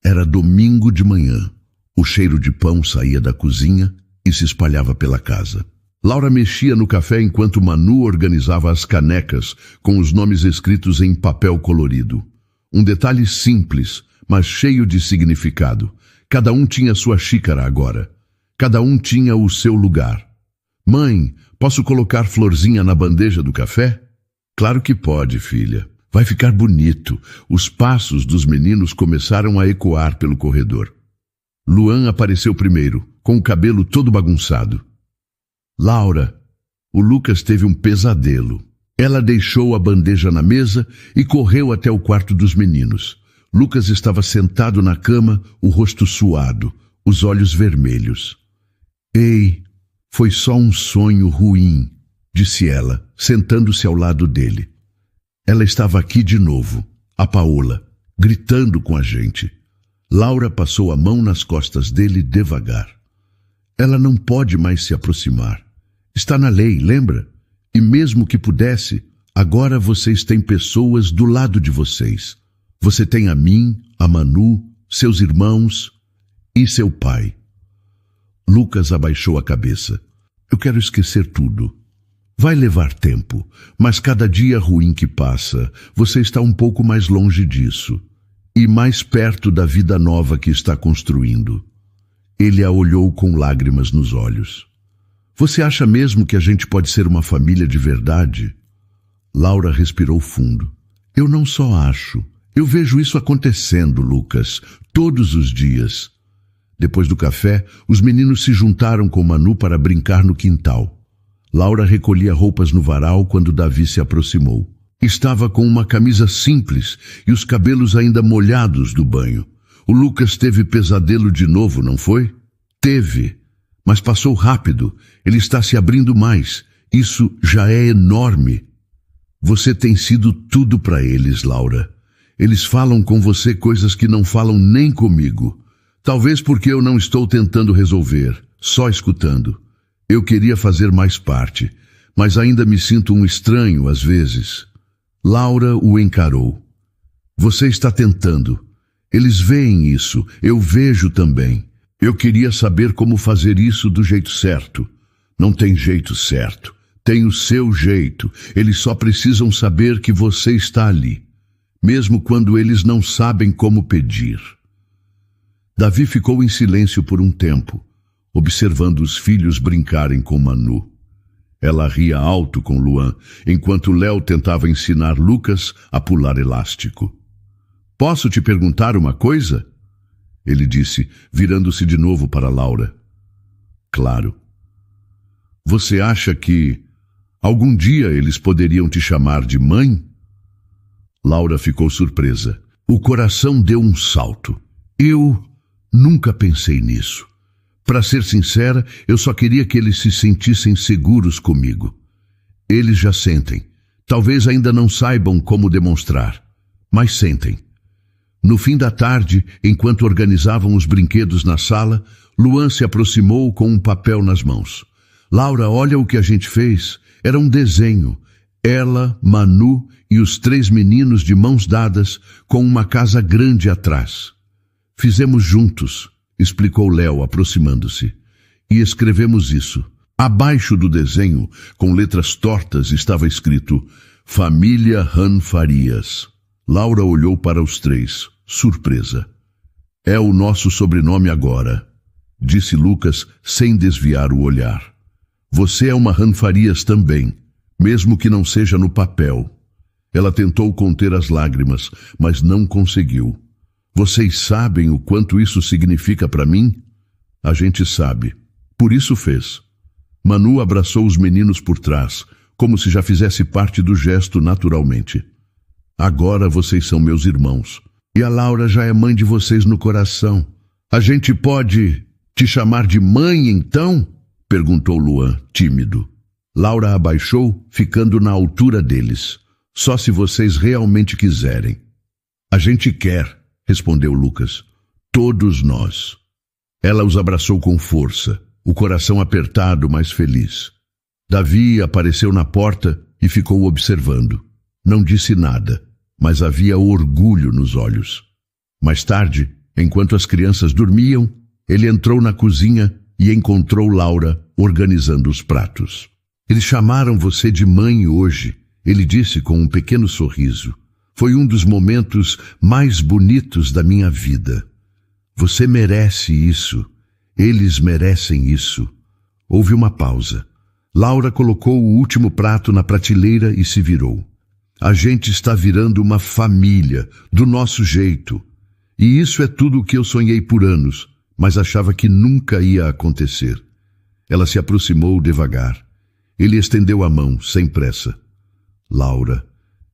Era domingo de manhã. O cheiro de pão saía da cozinha e se espalhava pela casa. Laura mexia no café enquanto Manu organizava as canecas com os nomes escritos em papel colorido. Um detalhe simples, mas cheio de significado. Cada um tinha sua xícara agora. Cada um tinha o seu lugar. Mãe, posso colocar florzinha na bandeja do café? Claro que pode, filha. Vai ficar bonito. Os passos dos meninos começaram a ecoar pelo corredor. Luan apareceu primeiro, com o cabelo todo bagunçado. Laura, o Lucas teve um pesadelo. Ela deixou a bandeja na mesa e correu até o quarto dos meninos. Lucas estava sentado na cama, o rosto suado, os olhos vermelhos. Ei, foi só um sonho ruim, disse ela, sentando-se ao lado dele. Ela estava aqui de novo, a Paola, gritando com a gente. Laura passou a mão nas costas dele devagar. Ela não pode mais se aproximar. Está na lei, lembra? E mesmo que pudesse, agora vocês têm pessoas do lado de vocês. Você tem a mim, a Manu, seus irmãos e seu pai. Lucas abaixou a cabeça. Eu quero esquecer tudo. Vai levar tempo, mas cada dia ruim que passa, você está um pouco mais longe disso e mais perto da vida nova que está construindo. Ele a olhou com lágrimas nos olhos. Você acha mesmo que a gente pode ser uma família de verdade? Laura respirou fundo. Eu não só acho, eu vejo isso acontecendo, Lucas, todos os dias. Depois do café, os meninos se juntaram com Manu para brincar no quintal. Laura recolhia roupas no varal quando Davi se aproximou. Estava com uma camisa simples e os cabelos ainda molhados do banho. O Lucas teve pesadelo de novo, não foi? Teve, mas passou rápido. Ele está se abrindo mais. Isso já é enorme. Você tem sido tudo para eles, Laura. Eles falam com você coisas que não falam nem comigo. Talvez porque eu não estou tentando resolver, só escutando. Eu queria fazer mais parte, mas ainda me sinto um estranho às vezes. Laura o encarou. Você está tentando. Eles veem isso, eu vejo também. Eu queria saber como fazer isso do jeito certo. Não tem jeito certo. Tem o seu jeito. Eles só precisam saber que você está ali, mesmo quando eles não sabem como pedir. Davi ficou em silêncio por um tempo, observando os filhos brincarem com Manu. Ela ria alto com Luan, enquanto Léo tentava ensinar Lucas a pular elástico. Posso te perguntar uma coisa? Ele disse, virando-se de novo para Laura. Claro. Você acha que algum dia eles poderiam te chamar de mãe? Laura ficou surpresa. O coração deu um salto. Eu nunca pensei nisso. Para ser sincera, eu só queria que eles se sentissem seguros comigo. Eles já sentem. Talvez ainda não saibam como demonstrar, mas sentem. No fim da tarde, enquanto organizavam os brinquedos na sala, Luan se aproximou com um papel nas mãos. Laura, olha o que a gente fez. Era um desenho. Ela, Manu e os 3 meninos de mãos dadas com uma casa grande atrás. Fizemos juntos, explicou Léo, aproximando-se. E escrevemos isso. Abaixo do desenho, com letras tortas, estava escrito Família Han Farias. Laura olhou para os três, surpresa. É o nosso sobrenome agora, disse Lucas sem desviar o olhar. Você é uma Ranfarias também, mesmo que não seja no papel. Ela tentou conter as lágrimas, mas não conseguiu. Vocês sabem o quanto isso significa para mim? A gente sabe. Por isso fez. Manu abraçou os meninos por trás, como se já fizesse parte do gesto naturalmente. Agora vocês são meus irmãos. E a Laura já é mãe de vocês no coração. A gente pode te chamar de mãe, então? Perguntou Luan, tímido. Laura abaixou, ficando na altura deles. Só se vocês realmente quiserem. A gente quer, respondeu Lucas. Todos nós. Ela os abraçou com força, o coração apertado, mas feliz. Davi apareceu na porta e ficou observando. Não disse nada, mas havia orgulho nos olhos. Mais tarde, enquanto as crianças dormiam, ele entrou na cozinha e encontrou Laura organizando os pratos. Eles chamaram você de mãe hoje, ele disse com um pequeno sorriso. Foi um dos momentos mais bonitos da minha vida. Você merece isso. Eles merecem isso. Houve uma pausa. Laura colocou o último prato na prateleira e se virou. A gente está virando uma família, do nosso jeito. E isso é tudo o que eu sonhei por anos, mas achava que nunca ia acontecer. Ela se aproximou devagar. Ele estendeu a mão, sem pressa. Laura,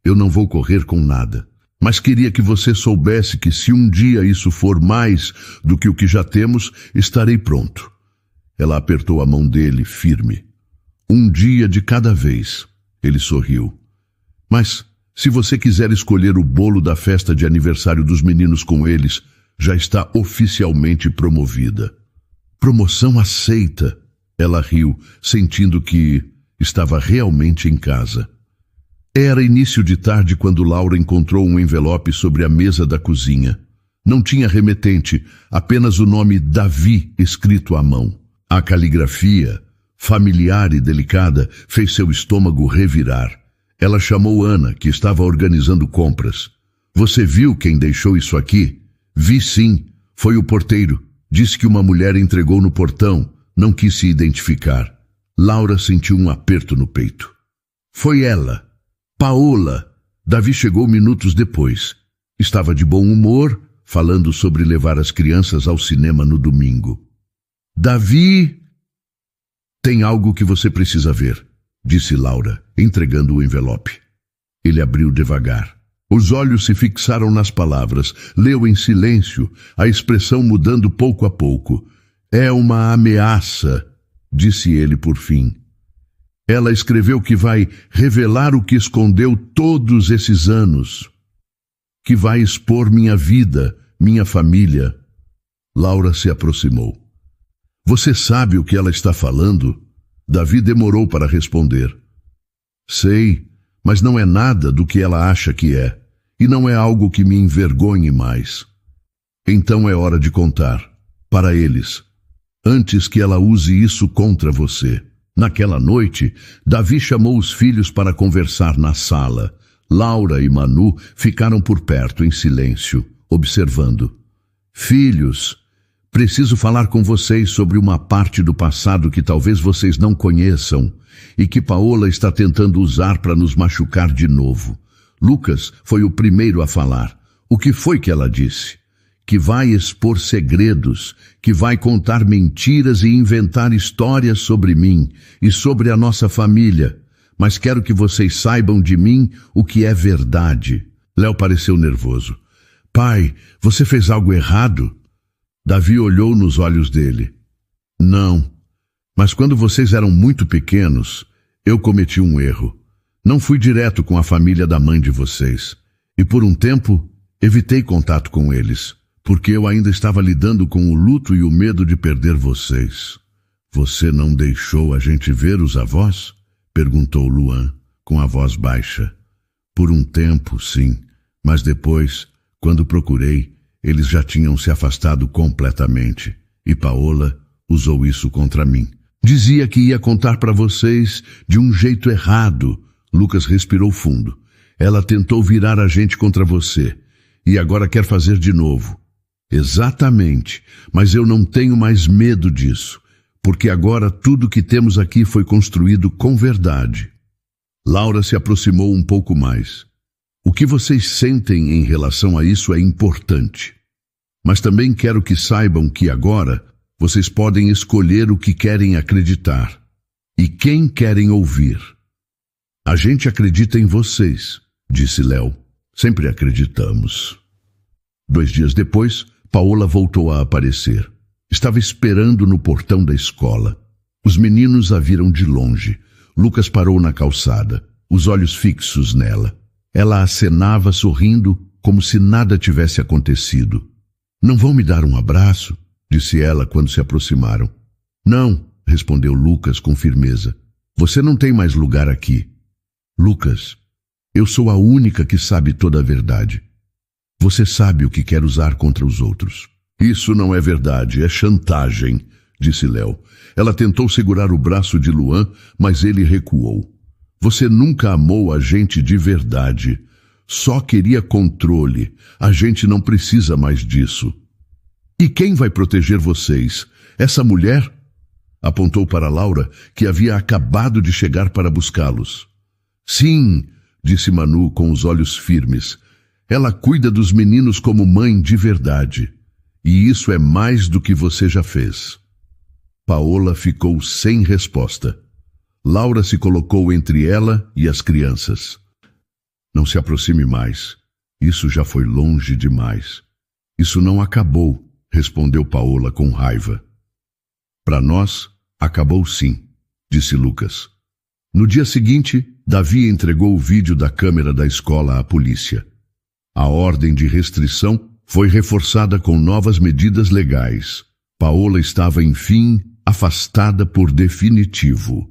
eu não vou correr com nada, mas queria que você soubesse que se um dia isso for mais do que o que já temos, estarei pronto. Ela apertou a mão dele, firme. Um dia de cada vez. Ele sorriu. Mas, se você quiser escolher o bolo da festa de aniversário dos meninos com eles, já está oficialmente promovida. Promoção aceita. Ela riu, sentindo que estava realmente em casa. Era início de tarde quando Laura encontrou um envelope sobre a mesa da cozinha. Não tinha remetente, apenas o nome Davi escrito à mão. A caligrafia, familiar e delicada, fez seu estômago revirar. Ela chamou Ana, que estava organizando compras. Você viu quem deixou isso aqui? Vi sim, foi o porteiro. Disse que uma mulher entregou no portão, não quis se identificar. Laura sentiu um aperto no peito. Foi ela. Paola. Davi chegou minutos depois. Estava de bom humor, falando sobre levar as crianças ao cinema no domingo. Davi, tem algo que você precisa ver, disse Laura, entregando o envelope. Ele abriu devagar. Os olhos se fixaram nas palavras, leu em silêncio, a expressão mudando pouco a pouco. É uma ameaça, disse ele por fim. Ela escreveu que vai revelar o que escondeu todos esses anos, que vai expor minha vida, minha família. Laura se aproximou. Você sabe o que ela está falando? Davi demorou para responder. Sei, mas não é nada do que ela acha que é, e não é algo que me envergonhe mais. Então é hora de contar, para eles, antes que ela use isso contra você. Naquela noite, Davi chamou os filhos para conversar na sala. Laura e Manu ficaram por perto, em silêncio, observando. Filhos, preciso falar com vocês sobre uma parte do passado que talvez vocês não conheçam e que Paola está tentando usar para nos machucar de novo. Lucas foi o primeiro a falar. O que foi que ela disse? Que vai expor segredos, que vai contar mentiras e inventar histórias sobre mim e sobre a nossa família. Mas quero que vocês saibam de mim o que é verdade. Léo pareceu nervoso. Pai, você fez algo errado? Davi olhou nos olhos dele. Não, mas quando vocês eram muito pequenos, eu cometi um erro. Não fui direto com a família da mãe de vocês. E por um tempo, evitei contato com eles, porque eu ainda estava lidando com o luto e o medo de perder vocês. Você não deixou a gente ver os avós? Perguntou Luan, com a voz baixa. Por um tempo, sim, mas depois, quando procurei, eles já tinham se afastado completamente, e Paola usou isso contra mim. Dizia que ia contar para vocês de um jeito errado. Lucas respirou fundo. Ela tentou virar a gente contra você, e agora quer fazer de novo. Exatamente, mas eu não tenho mais medo disso, porque agora tudo que temos aqui foi construído com verdade. Laura se aproximou um pouco mais. O que vocês sentem em relação a isso é importante. Mas também quero que saibam que agora vocês podem escolher o que querem acreditar e quem querem ouvir. A gente acredita em vocês, disse Léo. Sempre acreditamos. 2 dias depois, Paola voltou a aparecer. Estava esperando no portão da escola. Os meninos a viram de longe. Lucas parou na calçada, os olhos fixos nela. Ela acenava sorrindo, como se nada tivesse acontecido. Não vão me dar um abraço? Disse ela quando se aproximaram. Não, respondeu Lucas com firmeza. Você não tem mais lugar aqui. Lucas, eu sou a única que sabe toda a verdade. Você sabe o que quer usar contra os outros. Isso não é verdade, é chantagem, disse Léo. Ela tentou segurar o braço de Luan, mas ele recuou. Você nunca amou a gente de verdade. Só queria controle. A gente não precisa mais disso. E quem vai proteger vocês? Essa mulher? Apontou para Laura, que havia acabado de chegar para buscá-los. Sim, disse Manu com os olhos firmes. Ela cuida dos meninos como mãe de verdade. E isso é mais do que você já fez. Paola ficou sem resposta. Laura se colocou entre ela e as crianças. Não se aproxime mais. Isso já foi longe demais. Isso não acabou, respondeu Paola com raiva. Para nós, acabou sim, disse Lucas. No dia seguinte, Davi entregou o vídeo da câmera da escola à polícia. A ordem de restrição foi reforçada com novas medidas legais. Paola estava, enfim, afastada por definitivo.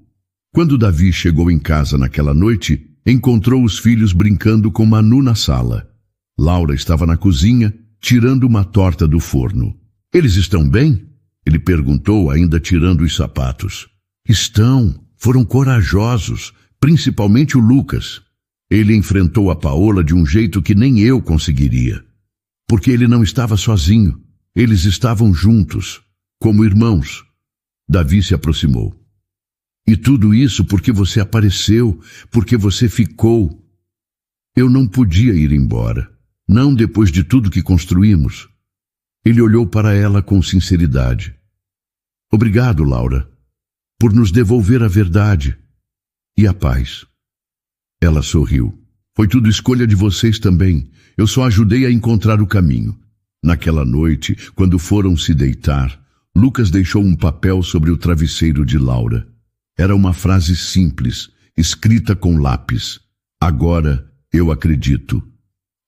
Quando Davi chegou em casa naquela noite, encontrou os filhos brincando com Manu na sala. Laura estava na cozinha, tirando uma torta do forno. Eles estão bem? Ele perguntou, ainda tirando os sapatos. Estão. Foram corajosos, principalmente o Lucas. Ele enfrentou a Paola de um jeito que nem eu conseguiria. Porque ele não estava sozinho. Eles estavam juntos, como irmãos. Davi se aproximou. E tudo isso porque você apareceu, porque você ficou. Eu não podia ir embora, não depois de tudo que construímos. Ele olhou para ela com sinceridade. Obrigado, Laura, por nos devolver a verdade e a paz. Ela sorriu. Foi tudo escolha de vocês também. Eu só ajudei a encontrar o caminho. Naquela noite, quando foram se deitar, Lucas deixou um papel sobre o travesseiro de Laura. Era uma frase simples, escrita com lápis. Agora eu acredito.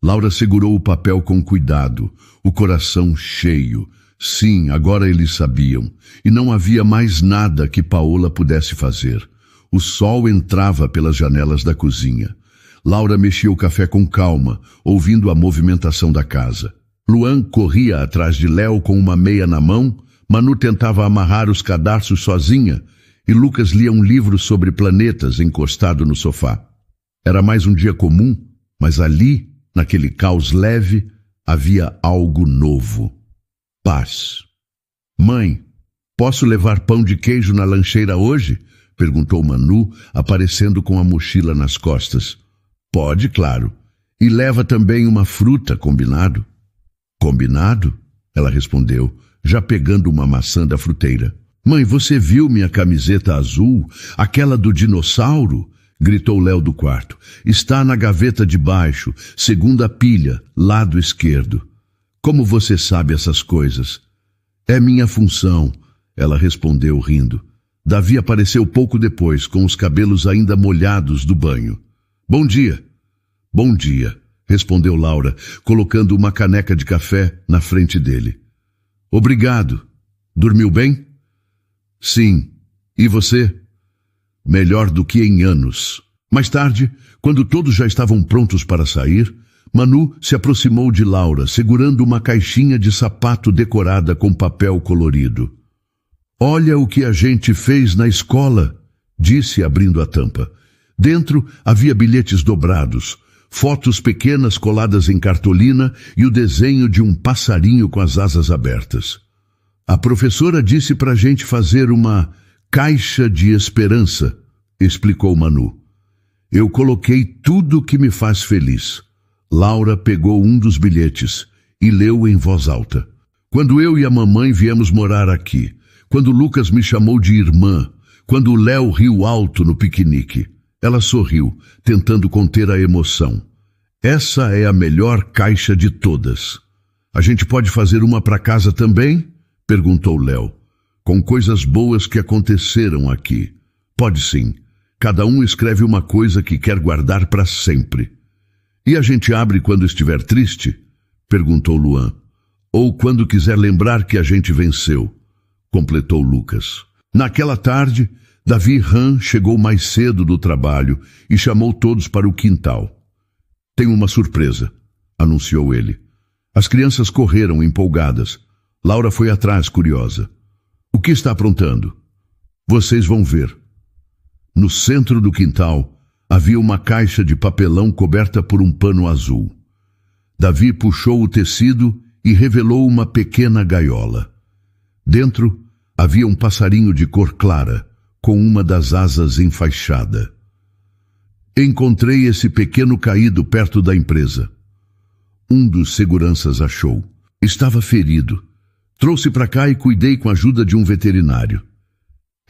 Laura segurou o papel com cuidado, o coração cheio. Sim, agora eles sabiam. E não havia mais nada que Paola pudesse fazer. O sol entrava pelas janelas da cozinha. Laura mexia o café com calma, ouvindo a movimentação da casa. Luan corria atrás de Léo com uma meia na mão, Manu tentava amarrar os cadarços sozinha e Lucas lia um livro sobre planetas encostado no sofá. Era mais um dia comum, mas ali, naquele caos leve, havia algo novo. Paz. Mãe, posso levar pão de queijo na lancheira hoje? Perguntou Manu, aparecendo com a mochila nas costas. Pode, claro. E leva também uma fruta, combinado? Combinado? Ela respondeu, já pegando uma maçã da fruteira. Mãe, você viu minha camiseta azul? Aquela do dinossauro? Gritou Léo do quarto. Está na gaveta de baixo, segunda pilha, lado esquerdo. Como você sabe essas coisas? É minha função, ela respondeu rindo. Davi apareceu pouco depois, com os cabelos ainda molhados do banho. Bom dia. Bom dia, respondeu Laura, colocando uma caneca de café na frente dele. Obrigado. Dormiu bem? Sim. E você? Melhor do que em anos. Mais tarde, quando todos já estavam prontos para sair, Manu se aproximou de Laura, segurando uma caixinha de sapato decorada com papel colorido. Olha o que a gente fez na escola, disse abrindo a tampa. Dentro havia bilhetes dobrados, fotos pequenas coladas em cartolina e o desenho de um passarinho com as asas abertas. A professora disse para a gente fazer uma caixa de esperança, explicou Manu. Eu coloquei tudo que me faz feliz. Laura pegou um dos bilhetes e leu em voz alta. Quando eu e a mamãe viemos morar aqui, quando Lucas me chamou de irmã, quando o Léo riu alto no piquenique. Ela sorriu, tentando conter a emoção. Essa é a melhor caixa de todas. A gente pode fazer uma para casa também? Perguntou Léo. Com coisas boas que aconteceram aqui. Pode sim. Cada um escreve uma coisa que quer guardar para sempre. E a gente abre quando estiver triste? Perguntou Luan. Ou quando quiser lembrar que a gente venceu? Completou Lucas. Naquela tarde, Davi Han chegou mais cedo do trabalho e chamou todos para o quintal. Tenho uma surpresa, anunciou ele. As crianças correram empolgadas. Laura foi atrás, curiosa. O que está aprontando? Vocês vão ver. No centro do quintal havia uma caixa de papelão coberta por um pano azul. Davi puxou o tecido e revelou uma pequena gaiola. Dentro havia um passarinho de cor clara, com uma das asas enfaixada. Encontrei esse pequeno caído perto da empresa. Um dos seguranças achou. Estava ferido. Trouxe para cá e cuidei com a ajuda de um veterinário.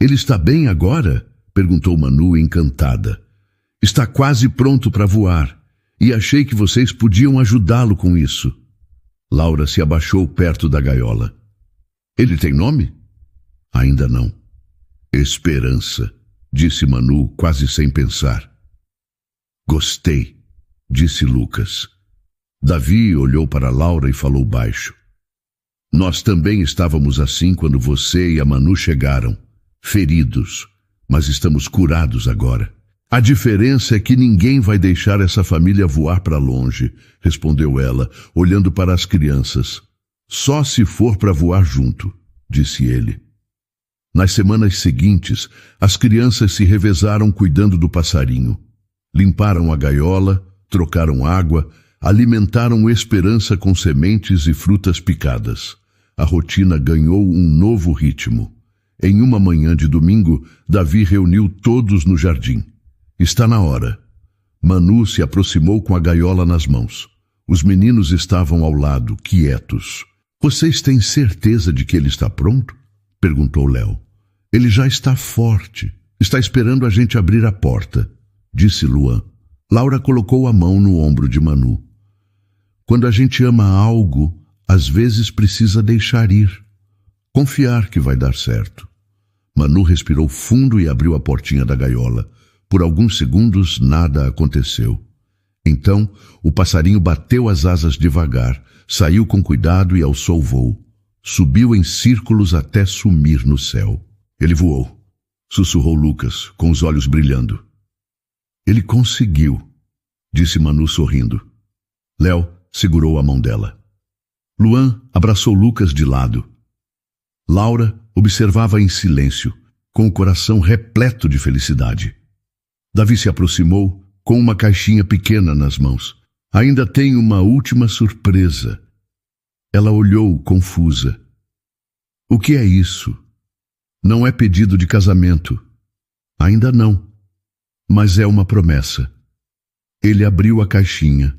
Ele está bem agora? Perguntou Manu, encantada. Está quase pronto para voar, e achei que vocês podiam ajudá-lo com isso. Laura se abaixou perto da gaiola. Ele tem nome? Ainda não. Esperança, disse Manu, quase sem pensar. Gostei, disse Lucas. Davi olhou para Laura e falou baixo. Nós também estávamos assim quando você e a Manu chegaram, feridos, mas estamos curados agora. A diferença é que ninguém vai deixar essa família voar para longe, respondeu ela, olhando para as crianças. Só se for para voar junto, disse ele. Nas semanas seguintes, as crianças se revezaram cuidando do passarinho. Limparam a gaiola, trocaram água, alimentaram Esperança com sementes e frutas picadas. A rotina ganhou um novo ritmo. Em uma manhã de domingo, Davi reuniu todos no jardim. Está na hora. Manu se aproximou com a gaiola nas mãos. Os meninos estavam ao lado, quietos. Vocês têm certeza de que ele está pronto? Perguntou Léo. Ele já está forte. Está esperando a gente abrir a porta, disse Luan. Laura colocou a mão no ombro de Manu. Quando a gente ama algo, às vezes precisa deixar ir. Confiar que vai dar certo. Manu respirou fundo e abriu a portinha da gaiola. Por alguns segundos, nada aconteceu. Então, o passarinho bateu as asas devagar, saiu com cuidado e alçou voo. Subiu em círculos até sumir no céu. Ele voou, sussurrou Lucas, com os olhos brilhando. Ele conseguiu, disse Manu sorrindo. Léo segurou a mão dela. Luan abraçou Lucas de lado. Laura observava em silêncio, com o coração repleto de felicidade. Davi se aproximou com uma caixinha pequena nas mãos. Ainda tem uma última surpresa. Ela olhou confusa. O que é isso? Não é pedido de casamento. Ainda não. Mas é uma promessa. Ele abriu a caixinha.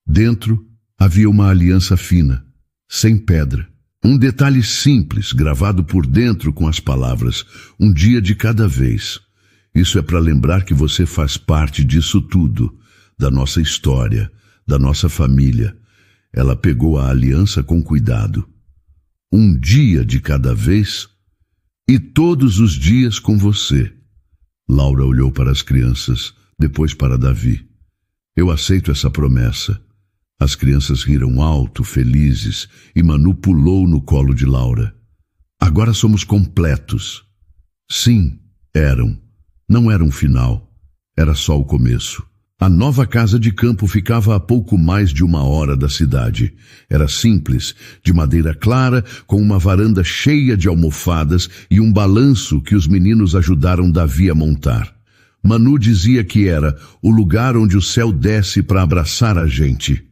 Dentro havia uma aliança fina, sem pedra. Um detalhe simples, gravado por dentro com as palavras, um dia de cada vez. Isso é para lembrar que você faz parte disso tudo, da nossa história, da nossa família. Ela pegou a aliança com cuidado. Um dia de cada vez e todos os dias com você. Laura olhou para as crianças, depois para Davi. Eu aceito essa promessa. As crianças riram alto, felizes, e Manu pulou no colo de Laura. Agora somos completos. Sim, eram. Não era um final. Era só o começo. A nova casa de campo ficava a pouco mais de 1 hora da cidade. Era simples, de madeira clara, com uma varanda cheia de almofadas e um balanço que os meninos ajudaram Davi a montar. Manu dizia que era o lugar onde o céu desce para abraçar a gente.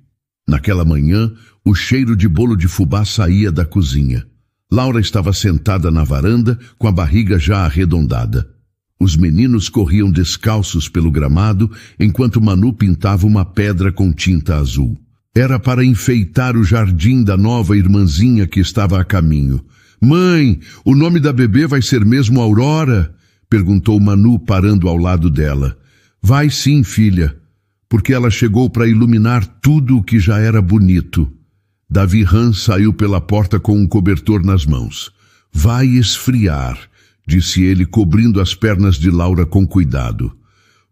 Naquela manhã, o cheiro de bolo de fubá saía da cozinha. Laura estava sentada na varanda, com a barriga já arredondada. Os meninos corriam descalços pelo gramado, enquanto Manu pintava uma pedra com tinta azul. Era para enfeitar o jardim da nova irmãzinha que estava a caminho. "Mãe, o nome da bebê vai ser mesmo Aurora?" perguntou Manu, parando ao lado dela. "Vai sim, filha, porque ela chegou para iluminar tudo o que já era bonito." Davi Han saiu pela porta com um cobertor nas mãos. "Vai esfriar", disse ele, cobrindo as pernas de Laura com cuidado.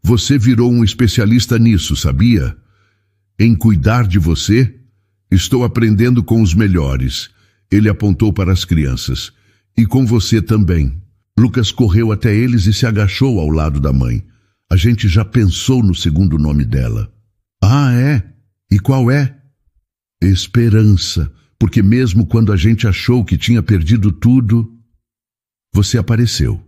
"Você virou um especialista nisso, sabia? Em cuidar de você? Estou aprendendo com os melhores." Ele apontou para as crianças. "E com você também." Lucas correu até eles e se agachou ao lado da mãe. "A gente já pensou no segundo nome dela." "Ah, é? E qual é?" "Esperança, porque mesmo quando a gente achou que tinha perdido tudo, você apareceu."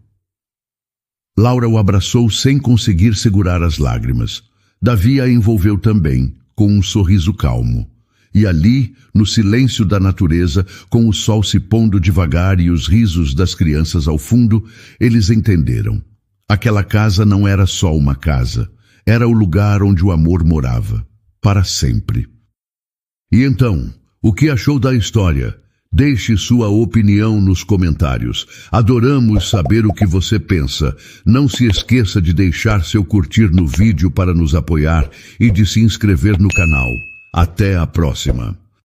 Laura o abraçou sem conseguir segurar as lágrimas. Davi a envolveu também, com um sorriso calmo. E ali, no silêncio da natureza, com o sol se pondo devagar e os risos das crianças ao fundo, eles entenderam. Aquela casa não era só uma casa, era o lugar onde o amor morava, para sempre. E então, o que achou da história? Deixe sua opinião nos comentários. Adoramos saber o que você pensa. Não se esqueça de deixar seu curtir no vídeo para nos apoiar e de se inscrever no canal. Até a próxima!